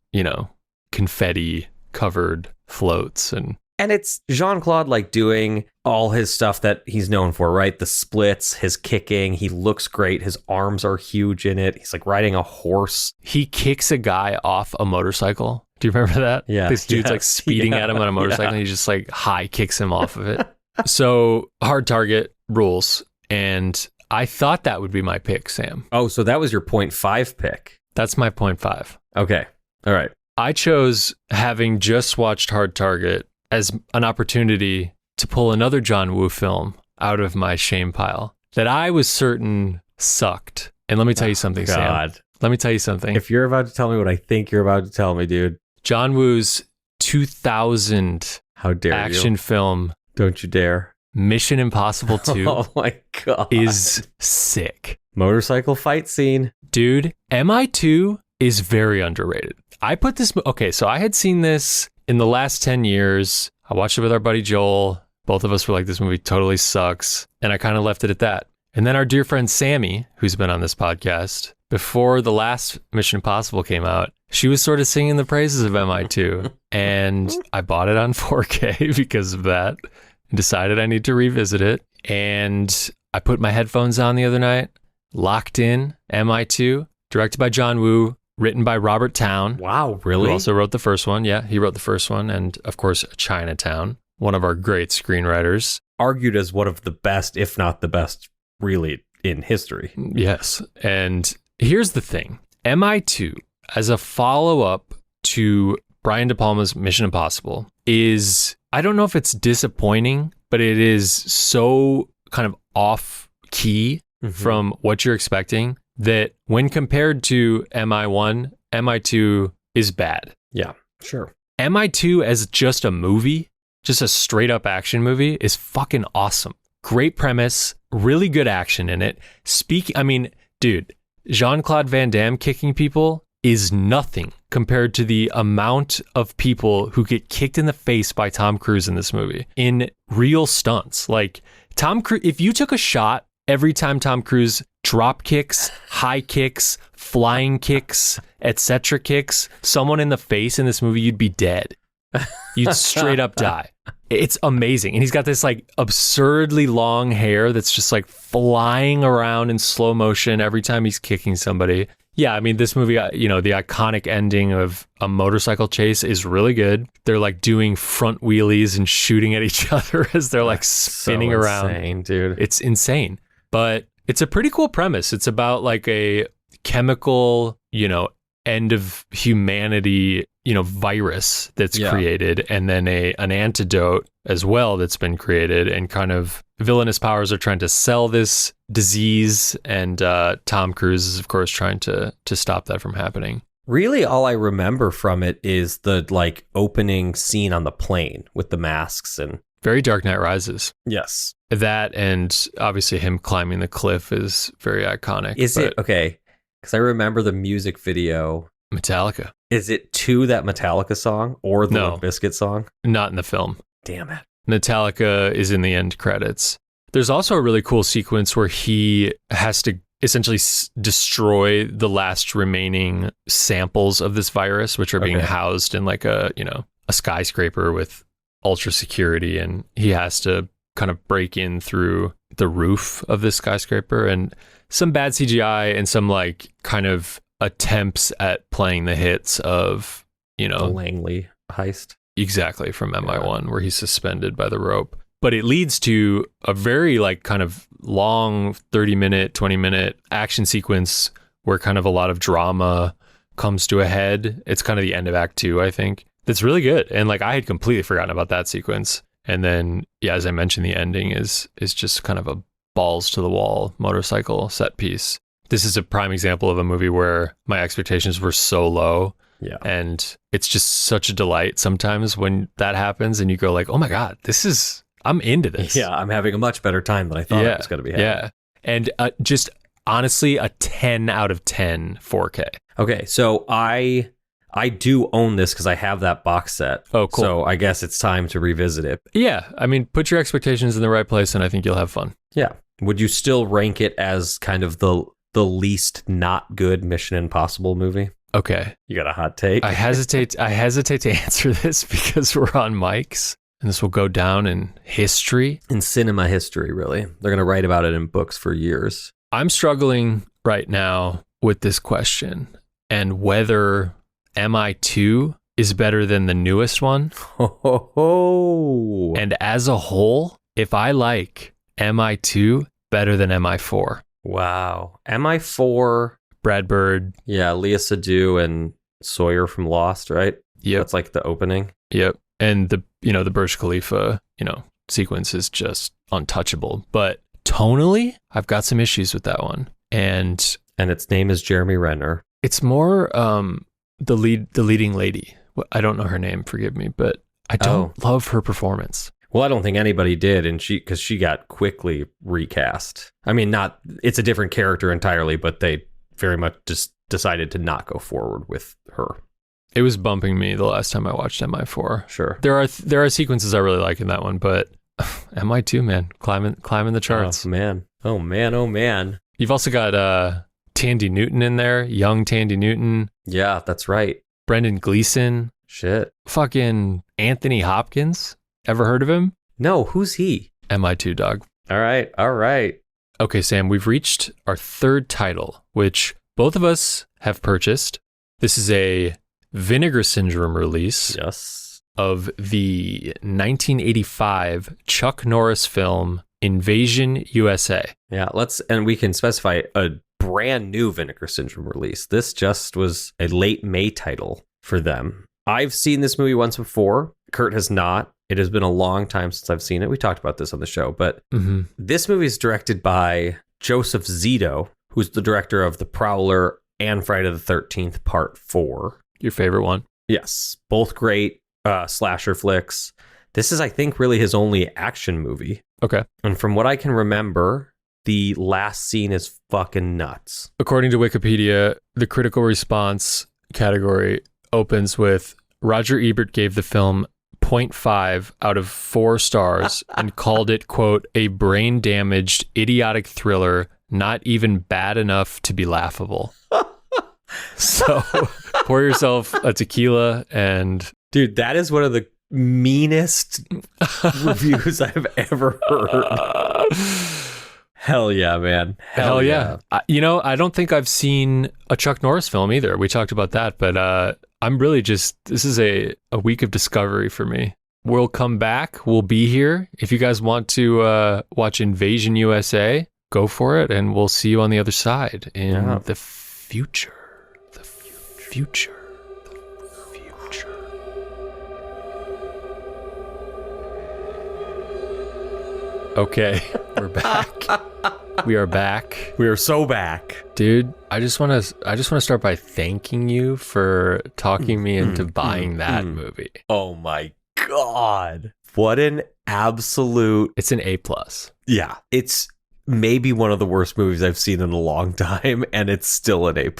confetti covered floats and it's Jean-Claude like doing all his stuff that he's known for, right? The splits, his kicking, he looks great. His arms are huge in it. He's like riding a horse. He kicks a guy off a motorcycle. Do you remember that? Yeah. This dude's like speeding at him on a motorcycle and he just like high kicks him off of it. So Hard Target rules. And I thought that would be my pick, Sam. Oh, so that was your 0.5 pick. That's my 0.5. Okay. All right. I chose, having just watched Hard Target, as an opportunity to pull another John Woo film out of my shame pile that I was certain sucked. And let me tell you something, Sam. Let me tell you something. If you're about to tell me what I think you're about to tell me, dude. John Woo's 2000 How dare action you. Film. Don't you dare. Mission Impossible 2. Oh my God. Is sick. Motorcycle fight scene. Dude, MI2 is very underrated. I put this... Okay, so I had seen this in the last 10 years. I watched it with our buddy Joel. Both of us were like, this movie totally sucks. And I kind of left it at that. And then our dear friend Sammy, who's been on this podcast, before the last Mission Impossible came out, she was sort of singing the praises of MI2. And I bought it on 4K because of that and decided I need to revisit it. And I put my headphones on the other night, locked in MI2, directed by John Woo, written by Robert Towne. Wow, really? Who also wrote the first one. Yeah, he wrote the first one. And of course, Chinatown, one of our great screenwriters. Argued as one of the best, if not the best, really in history. Yes. And here's the thing. MI2, as a follow-up to Brian De Palma's Mission Impossible, is, I don't know if it's disappointing, but it is so kind of off key from what you're expecting that when compared to MI1, MI2 is bad. Yeah, sure. MI2 as just a movie, just a straight up action movie, is fucking awesome. Great premise, really good action in it. Dude, Jean-Claude Van Damme kicking people is nothing compared to the amount of people who get kicked in the face by Tom Cruise in this movie in real stunts. Like Tom Cruise, if you took a shot every time Tom Cruise drop kicks, high kicks, flying kicks, etc. kicks someone in the face in this movie, you'd be dead. You'd straight up die. It's amazing. And he's got this like absurdly long hair that's just like flying around in slow motion every time he's kicking somebody. Yeah, I mean, this movie, the iconic ending of a motorcycle chase is really good. They're like doing front wheelies and shooting at each other as they're like spinning so around. Insane, dude. It's insane. But it's a pretty cool premise. It's about like a chemical, end of humanity, virus that's created, and then an antidote as well that's been created, and kind of villainous powers are trying to sell this disease, and Tom Cruise is of course trying to stop that from happening. Really, all I remember from it is the like opening scene on the plane with the masks and very Dark Knight Rises. yes, That, and obviously him climbing the cliff is very iconic. Is it okay? Because I remember the music video. Metallica? Is it to that Metallica song or the No. Limp Bizkit song? Not in the film. Damn it. Metallica is in the end credits. There's also a really cool sequence where he has to essentially destroy the last remaining samples of this virus, which are being Okay. housed in like a skyscraper with ultra security, and he has to kind of break in through the roof of this skyscraper, and some bad CGI and some like kind of attempts at playing the hits of, The Langley heist. exactly from MI1 where he's suspended by the rope. But it leads to a very like kind of long 30-minute, 20-minute action sequence where kind of a lot of drama comes to a head. It's kind of the end of Act 2, I think. That's really good. And like I had completely forgotten about that sequence. And then, yeah, as I mentioned, the ending is just kind of a balls to the wall motorcycle set piece. This is a prime example of a movie where my expectations were so low. Yeah. And it's just such a delight sometimes when that happens and you go like, oh my God, I'm into this. Yeah, I'm having a much better time than I thought it was going to be having. Yeah. And just honestly, a 10 out of 10 4K. Okay, so I do own this because I have that box set. Oh, cool. So I guess it's time to revisit it. Yeah. I mean, put your expectations in the right place and I think you'll have fun. Yeah. Would you still rank it as kind of the least not good Mission Impossible movie? Okay. You got a hot take? I hesitate to answer this because we're on mics and this will go down in history. In cinema history, really. They're going to write about it in books for years. I'm struggling right now with this question and whether MI2 is better than the newest one. Ho, ho, ho. And as a whole, if I like MI2 better than MI4. Wow. MI4, Brad Bird. yeah, Leah Seydoux and Sawyer from Lost, right? Yep. That's like the opening. Yep. And the Burj Khalifa, sequence is just untouchable. But tonally, I've got some issues with that one. And its name is Jeremy Renner. it's more the leading lady. I don't know her name, forgive me, but I don't love her performance. Well, I don't think anybody did, and because she got quickly recast. I mean, it's a different character entirely, but they very much just decided to not go forward with her. It was bumping me the last time I watched MI4. Sure. There are sequences I really like in that one, but MI2, man, climbing the charts. Oh man. Oh man. Oh man. You've also got Tandy Newton in there, young Tandy Newton, Yeah, that's right. Brendan Gleeson, Shit. fucking Anthony Hopkins. Ever heard of him? No, who's he? MI2, dog. All right. All right. Okay, Sam, we've reached our third title, which both of us have purchased. This is a Vinegar Syndrome release Yes. of the 1985 Chuck Norris film Invasion USA. Yeah, and we can specify a brand new Vinegar Syndrome release. This just was a late May title for them. I've seen this movie once before. Kurt has not. It has been a long time since I've seen it. We talked about this on the show, but this movie is directed by Joseph Zito, who's the director of The Prowler and Friday the 13th Part 4. Your favorite one? Yes, both great slasher flicks. This is, I think, really his only action movie. Okay. And from what I can remember, the last scene is fucking nuts. According to Wikipedia, the critical response category opens with Roger Ebert gave the film 0.5 out of 4 stars and called it, quote, a brain-damaged, idiotic thriller, not even bad enough to be laughable. So pour yourself a tequila and... Dude, that is one of the meanest reviews I've ever heard. Hell yeah, man. Hell yeah. I don't think I've seen a Chuck Norris film either. We talked about that, but I'm really this is a week of discovery for me. We'll come back. We'll be here. If you guys want to watch Invasion USA, go for it, and we'll see you on the other side in the future. The future. Okay, we're back. We are back. We are so back. Dude, I just want to start by thanking you for talking me into buying that movie. Oh my God. What an absolute... It's an A+. Yeah, it's maybe one of the worst movies I've seen in a long time, and it's still an A+.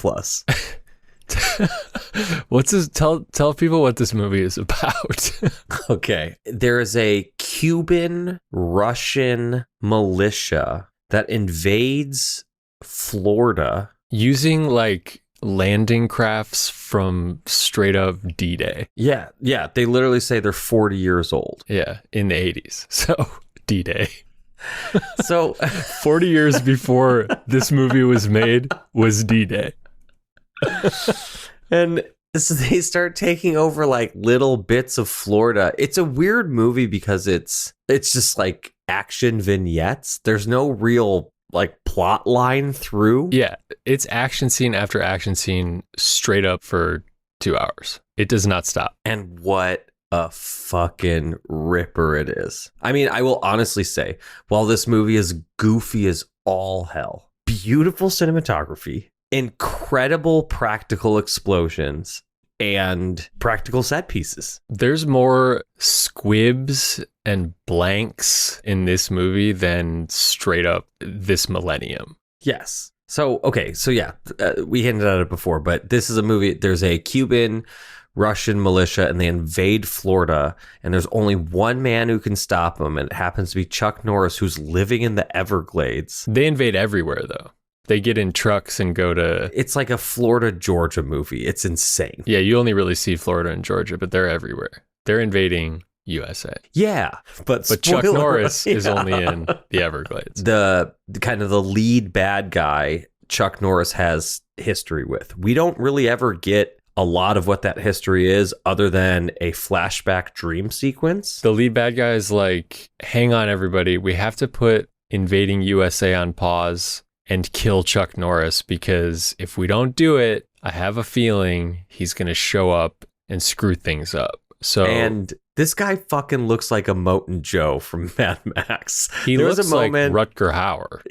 What's this? Tell people what this movie is about. Okay. There is a Cuban Russian militia that invades Florida using like landing crafts from straight up D-Day. Yeah. They literally say they're 40 years old. Yeah, in the 80s. So D-Day. So 40 years before this movie was made was D-Day. And so they start taking over like little bits of Florida. It's a weird movie because it's just like action vignettes. There's no real like plot line through. Yeah, it's action scene after action scene straight up for 2 hours. It does not stop. And what a fucking ripper it is. I mean, I will honestly say, while this movie is goofy as all hell, beautiful cinematography, incredible practical explosions, and practical set pieces. There's more squibs and blanks in this movie than straight up this millennium. Yes. So, okay. So, yeah, we hinted at it before, but this is a movie. There's a Cuban Russian militia and they invade Florida, and there's only one man who can stop them, and it happens to be Chuck Norris, who's living in the Everglades. They invade everywhere, though. They get in trucks and go to... It's like a Florida, Georgia movie. It's insane. Yeah, you only really see Florida and Georgia, but they're everywhere. They're invading USA. Yeah, but Chuck Norris is only in the Everglades. The kind of the lead bad guy Chuck Norris has history with. We don't really ever get a lot of what that history is other than a flashback dream sequence. The lead bad guy is like, hang on, everybody. We have to put invading USA on pause and kill Chuck Norris, because if we don't do it, I have a feeling he's going to show up and screw things up. So, and this guy fucking looks like a Moten Joe from Mad Max. He looks like Rutger Hauer.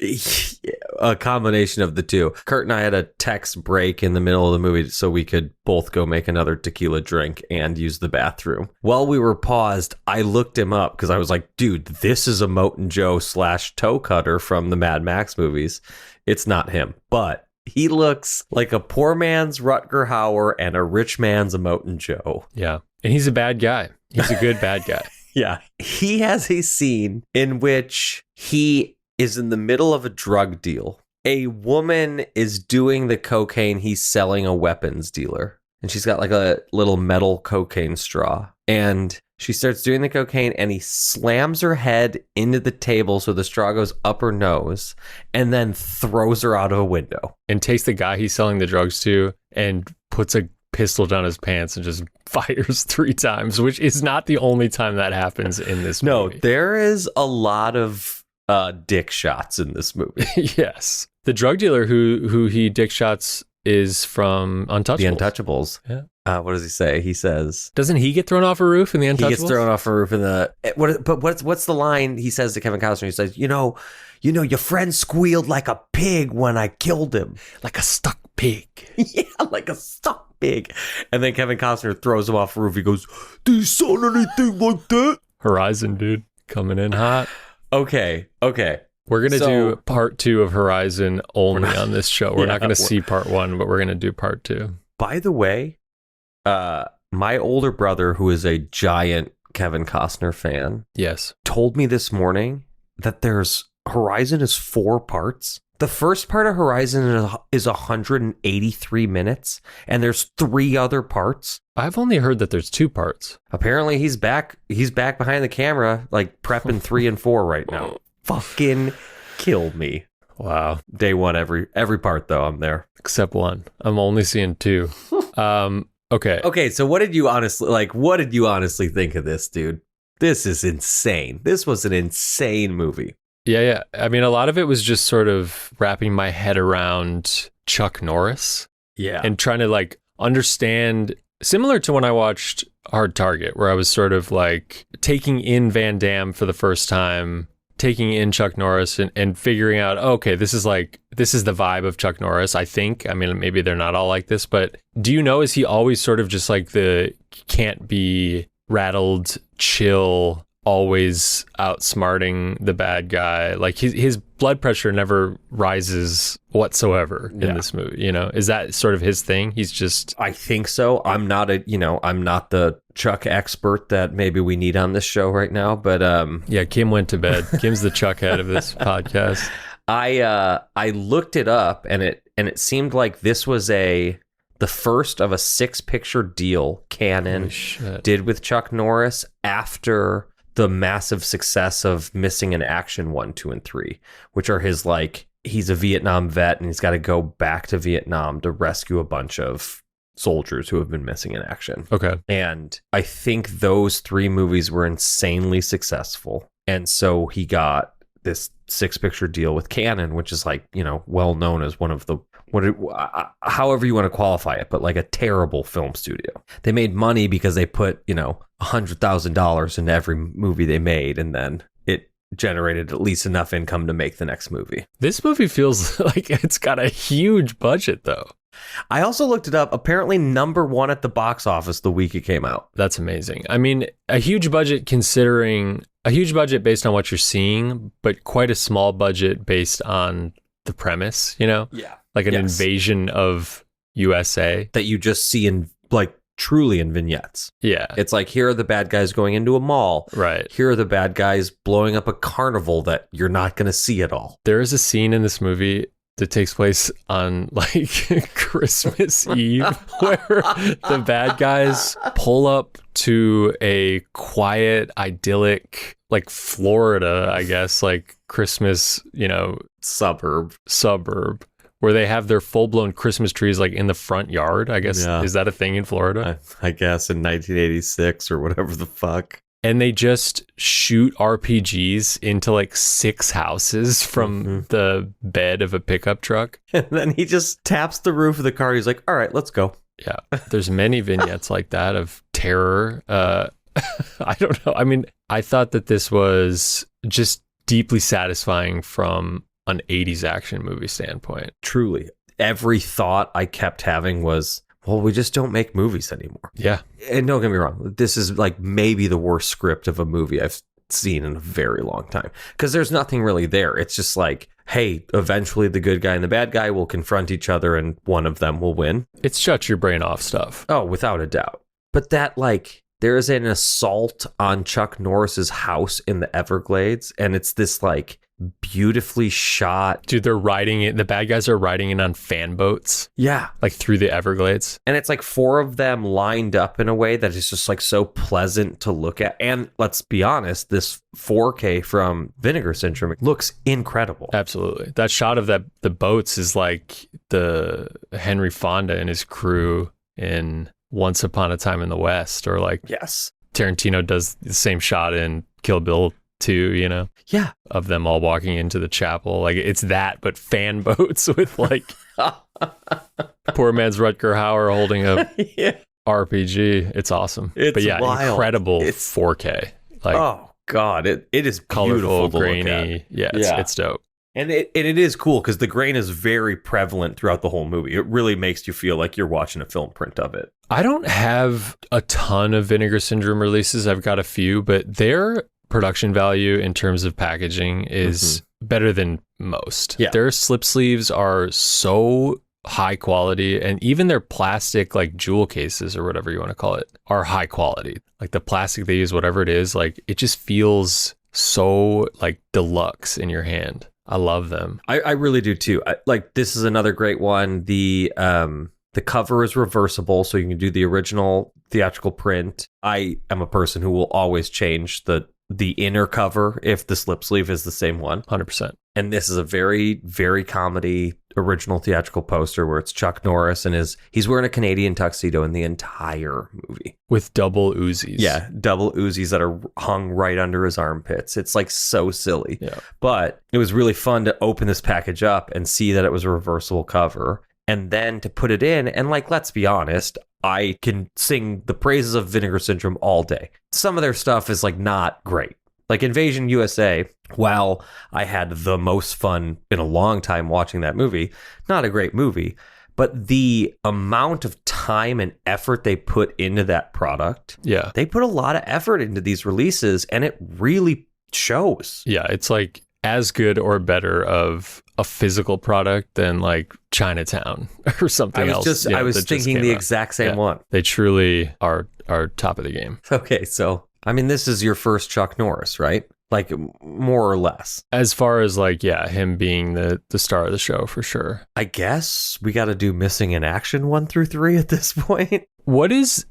A combination of the two. Kurt and I had a text break in the middle of the movie so we could both go make another tequila drink and use the bathroom. While we were paused, I looked him up because I was like, dude, this is a Moten Joe / toe cutter from the Mad Max movies. It's not him, but he looks like a poor man's Rutger Hauer and a rich man's Moten Joe. Yeah. And he's a bad guy. He's a good bad guy. Yeah. He has a scene in which he is in the middle of a drug deal. A woman is doing the cocaine. He's selling a weapons dealer. And she's got like a little metal cocaine straw. And she starts doing the cocaine and he slams her head into the table so the straw goes up her nose and then throws her out of a window. And takes the guy he's selling the drugs to and puts a pistol down his pants and just fires 3 times, which is not the only time that happens in this movie. No, there is a lot of dick shots in this movie. Yes. The drug dealer who he dick shots is from Untouchables. The Untouchables. Yeah. What does he say? He says, Doesn't he get thrown off a roof in the Untouchables? he gets thrown off a roof in the. What's the line he says to Kevin Costner? He says, you know, your friend squealed like a pig when I killed him. Like a stuck pig. Yeah, like a stuck pig. And then Kevin Costner throws him off a roof. He goes, "Do you sound anything like that?" Horizon, dude. Coming in hot. Okay. We're going to do part 2 of Horizon only on this show. We're Yeah, not going to see part 1, but we're going to do part 2. By the way, my older brother, who is a giant Kevin Costner fan, Yes. told me this morning that Horizon is 4 parts. The first part of Horizon is 183 minutes, and there's 3 other parts. I've only heard that there's 2 parts. Apparently, he's back behind the camera, like prepping 3 and 4 right now. Fucking killed me. Wow. Day one, every part though, I'm there. Except 1. I'm only seeing 2. Okay. Okay, so what did you honestly think of this, dude? This is insane. This was an insane movie. Yeah. I mean, a lot of it was just sort of wrapping my head around Chuck Norris Yeah. and trying to like understand, similar to when I watched Hard Target, where I was sort of like taking in Van Damme for the first time, taking in Chuck Norris and figuring out, okay, this is the vibe of Chuck Norris, I think. I mean, maybe they're not all like this, but do you know, is he always sort of just like the can't be rattled, chill, always outsmarting the bad guy? Like his blood pressure never rises whatsoever in this movie, you know? Is that sort of his thing? He's just... I think so. I'm not the Chuck expert that maybe we need on this show right now, but yeah, Kim went to bed. Kim's the Chuck head of this podcast. I looked it up and it seemed like this was the first of a 6-picture deal Canon did with Chuck Norris after the massive success of Missing in Action 1, 2, and 3, which are his, like, he's a Vietnam vet and he's got to go back to Vietnam to rescue a bunch of soldiers who have been missing in action. Okay. And I think those 3 movies were insanely successful. And so he got this 6-picture deal with Canon, which is like, you know, well known as one of the, however you want to qualify it, but like a terrible film studio. They made money because they put, you know, $100,000 into every movie they made, and then it generated at least enough income to make the next movie. This movie feels like it's got a huge budget, though. I also looked it up. Apparently, #1 at the box office the week it came out. That's amazing. I mean, a huge budget based on what you're seeing, but quite a small budget based on the premise, you know? Yeah. Like an invasion of USA. That you just see in, like, truly in vignettes. Yeah. It's like, here are the bad guys going into a mall. Right. Here are the bad guys blowing up a carnival that you're not going to see at all. There is a scene in this movie that takes place on like Christmas Eve where the bad guys pull up to a quiet, idyllic, like Florida, I guess, like Christmas, you know, suburb where they have their full-blown Christmas trees like in the front yard, I guess. Yeah. Is that a thing in Florida? I guess in 1986 or whatever the fuck. And they just shoot RPGs into like 6 houses from the bed of a pickup truck. And then he just taps the roof of the car. He's like, all right, let's go. Yeah. There's many vignettes like that of terror. I don't know. I mean, I thought that this was just deeply satisfying from an 80s action movie standpoint. Truly. Every thought I kept having was, well, we just don't make movies anymore. Yeah. And don't get me wrong, this is like maybe the worst script of a movie I've seen in a very long time. Because there's nothing really there. It's just like, hey, eventually the good guy and the bad guy will confront each other and one of them will win. It's shut your brain off stuff. Oh, without a doubt. But that, like, there is an assault on Chuck Norris's house in the Everglades, and it's this like beautifully shot. Dude, they're riding it. The bad guys are riding in on fan boats. Yeah. Like through the Everglades. And it's like 4 of them lined up in a way that is just like so pleasant to look at. And let's be honest, this 4K from Vinegar Syndrome looks incredible. Absolutely. That shot of the boats is like the Henry Fonda and his crew in Once Upon a Time in the West, or like yes, Tarantino does the same shot in Kill Bill too, you know, Yeah. of them all walking into the chapel. Like it's that, but fan boats with like poor man's Rutger Hauer holding a Yeah. RPG. It's awesome. It's but yeah, wild. incredible It's- 4K. Like Oh God, it is colorful, beautiful to look at. grainy. Yeah, Yeah. it's dope. And it is cool because the grain is very prevalent throughout the whole movie. It really makes you feel like you're watching a film print of it. I don't have a ton of Vinegar Syndrome releases. I've got a few, but their production value in terms of packaging is better than most. Yeah. Their slip sleeves are so high quality, and even their plastic like jewel cases or whatever you want to call it are high quality. Like the plastic they use, whatever it is, like it just feels so like deluxe in your hand. I love them. I really do too. Like this is another great one. The cover is reversible, so you can do the original theatrical print. I am a person who will always change the inner cover if the slip sleeve is the same one. 100%. And this is a very, very comedy original theatrical poster where it's Chuck Norris and he's wearing a Canadian tuxedo in the entire movie. With double Uzis. Yeah, double Uzis that are hung right under his armpits. It's like so silly. Yeah. But it was really fun to open this package up and see that it was a reversible cover. And then to put it in, and like, let's be honest, I can sing the praises of Vinegar Syndrome all day. Some of their stuff is like not great. Like Invasion USA, while I had the most fun in a long time watching that movie, not a great movie, but the amount of time and effort they put into that product, Yeah. they put a lot of effort into these releases, and it really shows. Yeah, it's like as good or better of a physical product than like Chinatown or something else. I was that just thinking came the out. exact same Yeah. one. They truly are top of the game. Okay, so I mean, this is your first Chuck Norris, right? Like more or less. As far as like, yeah, him being the star of the show for sure. I guess we got to do Missing in Action 1 through 3 at this point.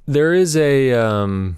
There is a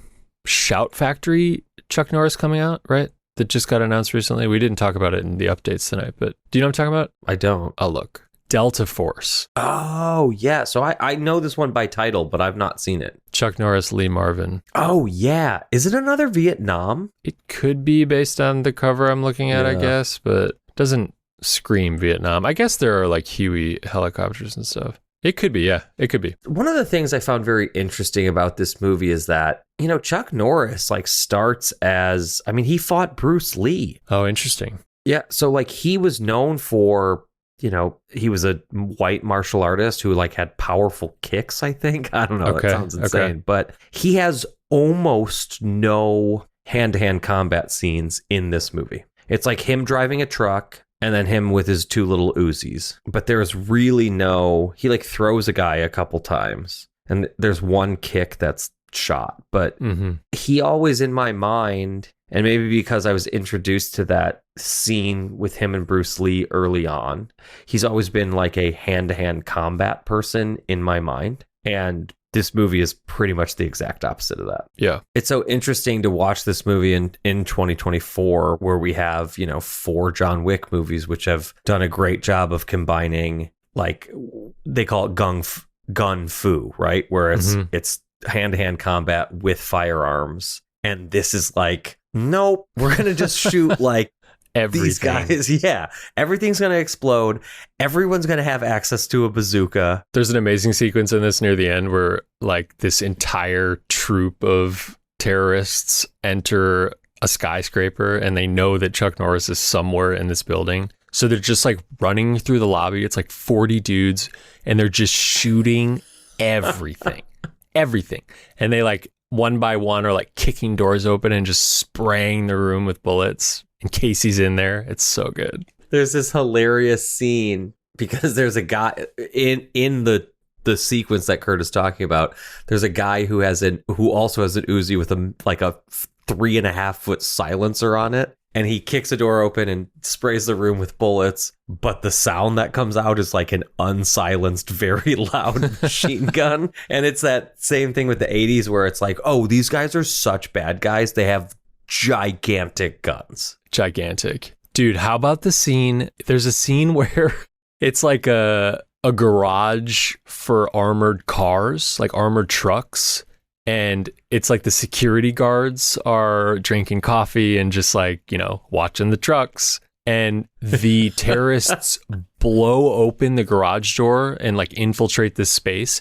Shout Factory Chuck Norris coming out, right? That just got announced recently. We didn't talk about it in the updates tonight, but do you know what I'm talking about? I don't. Oh, look. Delta Force. Oh, yeah. So I know this one by title, but I've not seen it. Chuck Norris, Lee Marvin. Oh, yeah. Is it another Vietnam? It could be based on the cover I'm looking at, I Yeah. guess, but it doesn't scream Vietnam. I guess there are like Huey helicopters and stuff. It could be, yeah. It could be. One of the things I found very interesting about this movie is that, you know, Chuck Norris like starts as, I mean, he fought Bruce Lee. Oh, interesting. Yeah. So like he was known for, you know, he was a white martial artist who like had powerful kicks, I think. I don't know. Okay, That sounds okay. insane. But he has almost no hand-to-hand combat scenes in this movie. It's like him driving a truck and then him with his two little Uzis. But there's really no, he like throws a guy a couple times and there's one kick that's shot. But Mm-hmm. he always in my mind, and maybe because I was introduced to that scene with him and Bruce Lee early on, he's always been like a hand-to-hand combat person in my mind. And this movie is pretty much the exact opposite of that. Yeah. It's so interesting to watch this movie in 2024 where we have, you know, 4 John Wick movies, which have done a great job of combining, like, they call it gun fu, right? Where it's hand-to-hand combat with firearms. And this is like, nope, we're going to just shoot like Everything. these guys. Yeah. Everything's going to explode. Everyone's going to have access to a bazooka. There's an amazing sequence in this near the end where like this entire troop of terrorists enter a skyscraper and they know that Chuck Norris is somewhere in this building. So they're just like running through the lobby. It's like 40 dudes and they're just shooting everything. Everything. And they like one by one are like kicking doors open and just spraying the room with bullets in case he's in there. It's so good. There's this hilarious scene because there's a guy in the sequence that Kurt is talking about. There's a guy who also has an Uzi with a 3.5 foot silencer on it. And he kicks a door open and sprays the room with bullets. But the sound that comes out is like an unsilenced, very loud machine gun. And it's that same thing with the 80s where it's like, oh, these guys are such bad guys. They have gigantic guns. Gigantic. Dude, how about the scene? There's a scene where it's like a garage for armored cars, like armored trucks. And it's like the security guards are drinking coffee and just like, you know, watching the trucks. And the terrorists blow open the garage door and like infiltrate this space.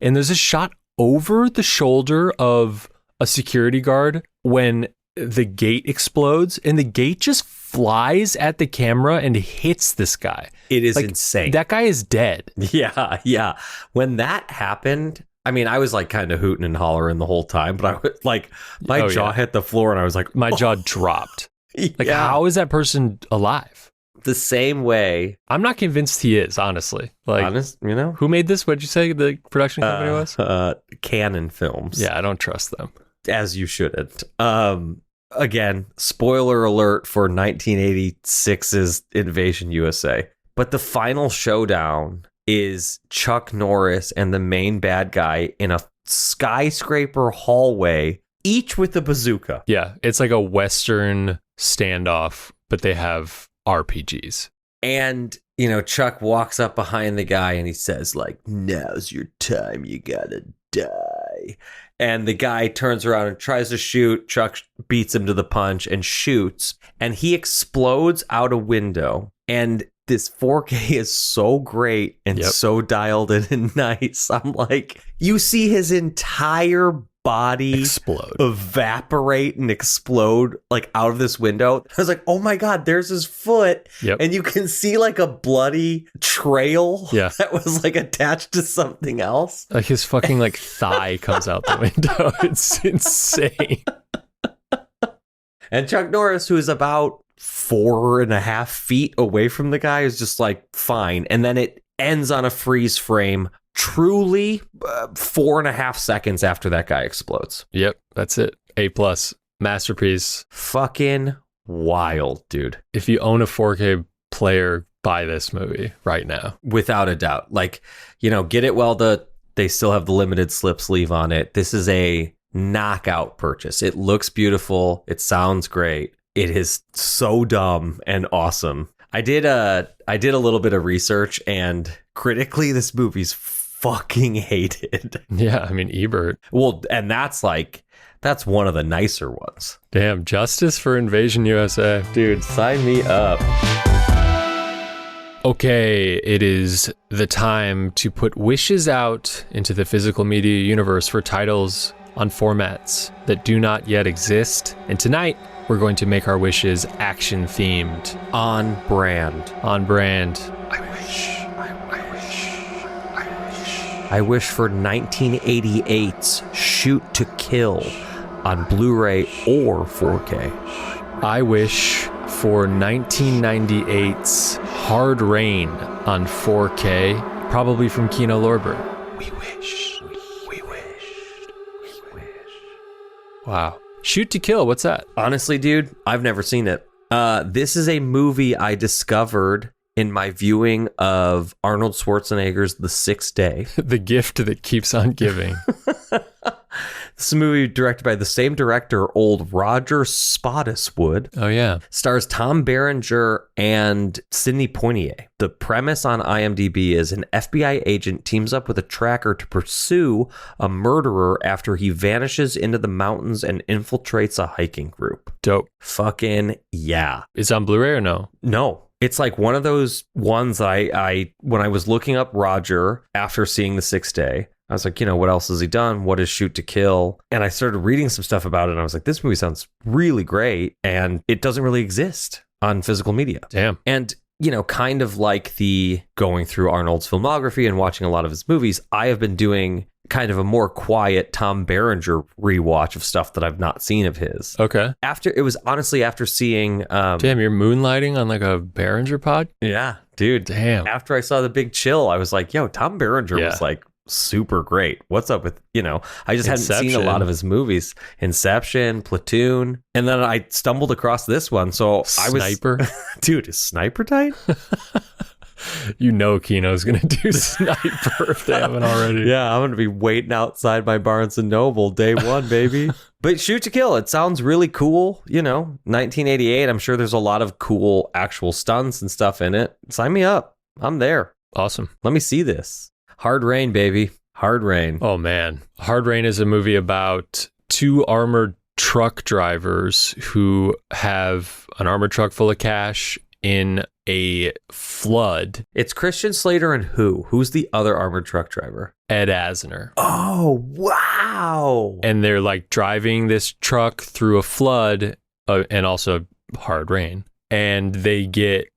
And there's a shot over the shoulder of a security guard when the gate explodes, and the gate just flies at the camera and hits this guy. It is Like, insane. That guy is dead. Yeah. When that happened, I mean, I was like kind of hooting and hollering the whole time, but I was like, my Oh, jaw yeah. hit the floor and I was like, My jaw dropped. Like, yeah. how is that person alive? The same way, I'm not convinced he is, honestly. Like, honest, you know? who made this? What'd you say the production company was? Canon Films. Yeah, I don't trust them. As you shouldn't. Again, spoiler alert for 1986's Invasion USA. But the final showdown is Chuck Norris and the main bad guy in a skyscraper hallway, each with a bazooka. Yeah, it's like a Western standoff, but they have RPGs. And, you know, Chuck walks up behind the guy and he says, like, now's your time, you gotta die. And the guy turns around and tries to shoot. Chuck beats him to the punch and shoots. And he explodes out a window. And this 4K is so great and Yep. so dialed in and nice. I'm like, you see his entire body Explode. evaporate and explode like out of this window. I was like, oh my God, there's his foot. Yep. And you can see like a bloody trail Yeah. that was like attached to something else. Like his fucking like thigh comes out the window. It's insane. And Chuck Norris, who is about 4.5 feet away from the guy, is just like, fine. And then it ends on a freeze frame, truly 4.5 seconds after that guy explodes. Yep, that's it. A+. Masterpiece. Fucking wild, dude. If you own a 4K player, buy this movie right now. Without a doubt. Like, you know, get it while they still have the limited slip sleeve on it. This is a knockout purchase. It looks beautiful. It sounds great. It is so dumb and awesome. I did a little bit of research, and critically this movie's fucking hated. Yeah, I mean, Ebert. Well, and that's one of the nicer ones. Damn, justice for Invasion USA. Dude, sign me up. Okay, it is the time to put wishes out into the physical media universe for titles on formats that do not yet exist. And tonight, we're going to make our wishes action themed. On brand. On brand. I wish for 1988's Shoot to Kill on Blu-ray or 4K. I wish for 1998's Hard Rain on 4K, probably from Kino Lorber. We wish. Wow. Shoot to Kill, what's that? Honestly, dude, I've never seen it. This is a movie I discovered in my viewing of Arnold Schwarzenegger's The Sixth Day. The gift that keeps on giving. This is a movie directed by the same director, old Roger Spottiswoode. Oh, yeah. Stars Tom Berenger and Sidney Poitier. The premise on IMDb is an FBI agent teams up with a tracker to pursue a murderer after he vanishes into the mountains and infiltrates a hiking group. Dope. Fucking yeah. Is it on Blu-ray or no? No. It's like one of those ones that I when I was looking up Roger after seeing The Sixth Day, I was like, you know, what else has he done? What is Shoot to Kill? And I started reading some stuff about it, and I was like, this movie sounds really great, and it doesn't really exist on physical media. Damn. And, you know, kind of like the going through Arnold's filmography and watching a lot of his movies, I have been doing kind of a more quiet Tom Berenger rewatch of stuff that I've not seen of his. Okay. After seeing Damn, you're moonlighting on like a Behringer pod? yeah, dude. Damn. After I saw The Big Chill, I was like, yo, Tom Berenger Yeah. was like super great. What's up with, you know, I just hadn't seen a Inception. lot of his movies. Inception, Platoon. And then I stumbled across this one. So I was, Sniper. dude, is Sniper tight? You know Kino's going to do Sniper if they haven't already. Yeah, I'm going to be waiting outside my Barnes and Noble day one, baby. But Shoot to Kill, it sounds really cool. You know, 1988. I'm sure there's a lot of cool actual stunts and stuff in it. Sign me up. I'm there. Awesome. Let me see this. Hard Rain, baby. Hard Rain. Oh man. Hard Rain is a movie about two armored truck drivers who have an armored truck full of cash in a flood. It's Christian Slater and who? Who's the other armored truck driver? Ed Asner. Oh, wow. And they're like driving this truck through a flood and also hard rain. And they get,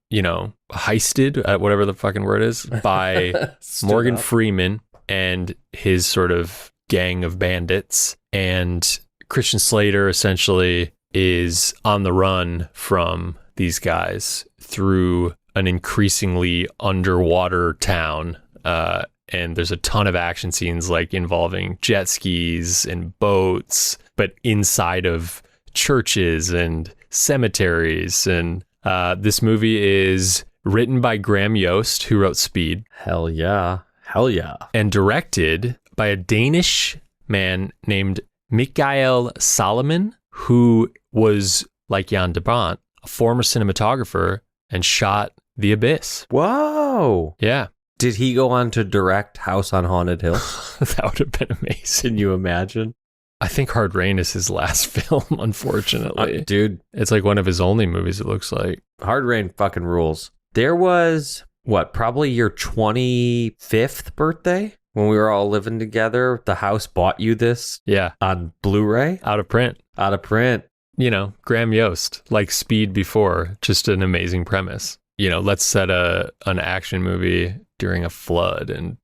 heisted, whatever the fucking word is, by Morgan Freeman and his sort of gang of bandits. And Christian Slater essentially is on the run from these guys through an increasingly underwater town. And there's a ton of action scenes like involving jet skis and boats, but inside of churches and cemeteries. And this movie is written by Graham Yost, who wrote Speed. Hell yeah. And directed by a Danish man named Mikael Salomon, who was, like Jan de Bont, a former cinematographer and shot The Abyss. Whoa. Yeah. Did he go on to direct House on Haunted Hill? That would have been amazing. Can you imagine? I think Hard Rain is his last film, unfortunately. Dude, it's like one of his only movies, it looks like. Hard Rain fucking rules. There was, probably your 25th birthday when we were all living together. The house bought you this on Blu-ray? Out of print. Graham Yost, like Speed before, just an amazing premise. Let's set an action movie during a flood and,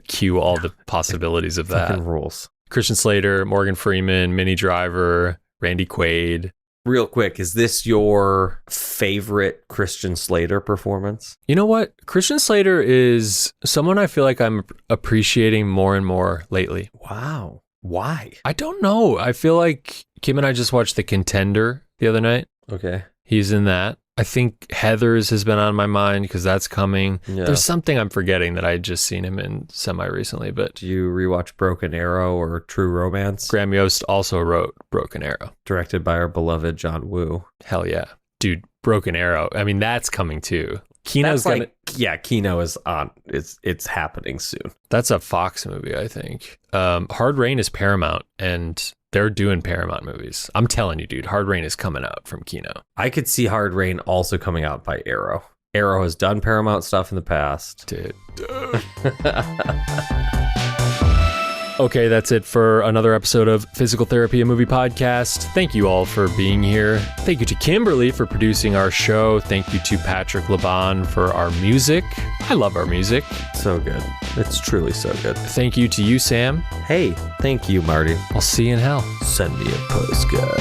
cue all the possibilities of that. Fucking rules. Christian Slater, Morgan Freeman, Minnie Driver, Randy Quaid. Real quick, is this your favorite Christian Slater performance? You know what? Christian Slater is someone I feel like I'm appreciating more and more lately. Wow. Why? I don't know. I feel like Kim and I just watched The Contender the other night. Okay. He's in that. I think Heathers has been on my mind because that's coming. Yeah. There's something I'm forgetting that I had just seen him in semi-recently. But do you rewatch Broken Arrow or True Romance? Graham Yost also wrote Broken Arrow. Directed by our beloved John Woo. Hell yeah. Dude, Broken Arrow. I mean, that's coming too. Kino's Kino is on. It's happening soon. That's a Fox movie, I think. Hard Rain is Paramount, and they're doing Paramount movies. I'm telling you, dude, Hard Rain is coming out from Kino. I could see Hard Rain also coming out by Arrow. Arrow has done Paramount stuff in the past. Dude. Okay, that's it for another episode of Physical Therapy, a movie podcast. Thank you all for being here. Thank you to Kimberly for producing our show. Thank you to Patrick Laban for our music. I love our music. So good. It's truly so good. Thank you to you, Sam. Hey, thank you, Marty. I'll see you in hell. Send me a postcard.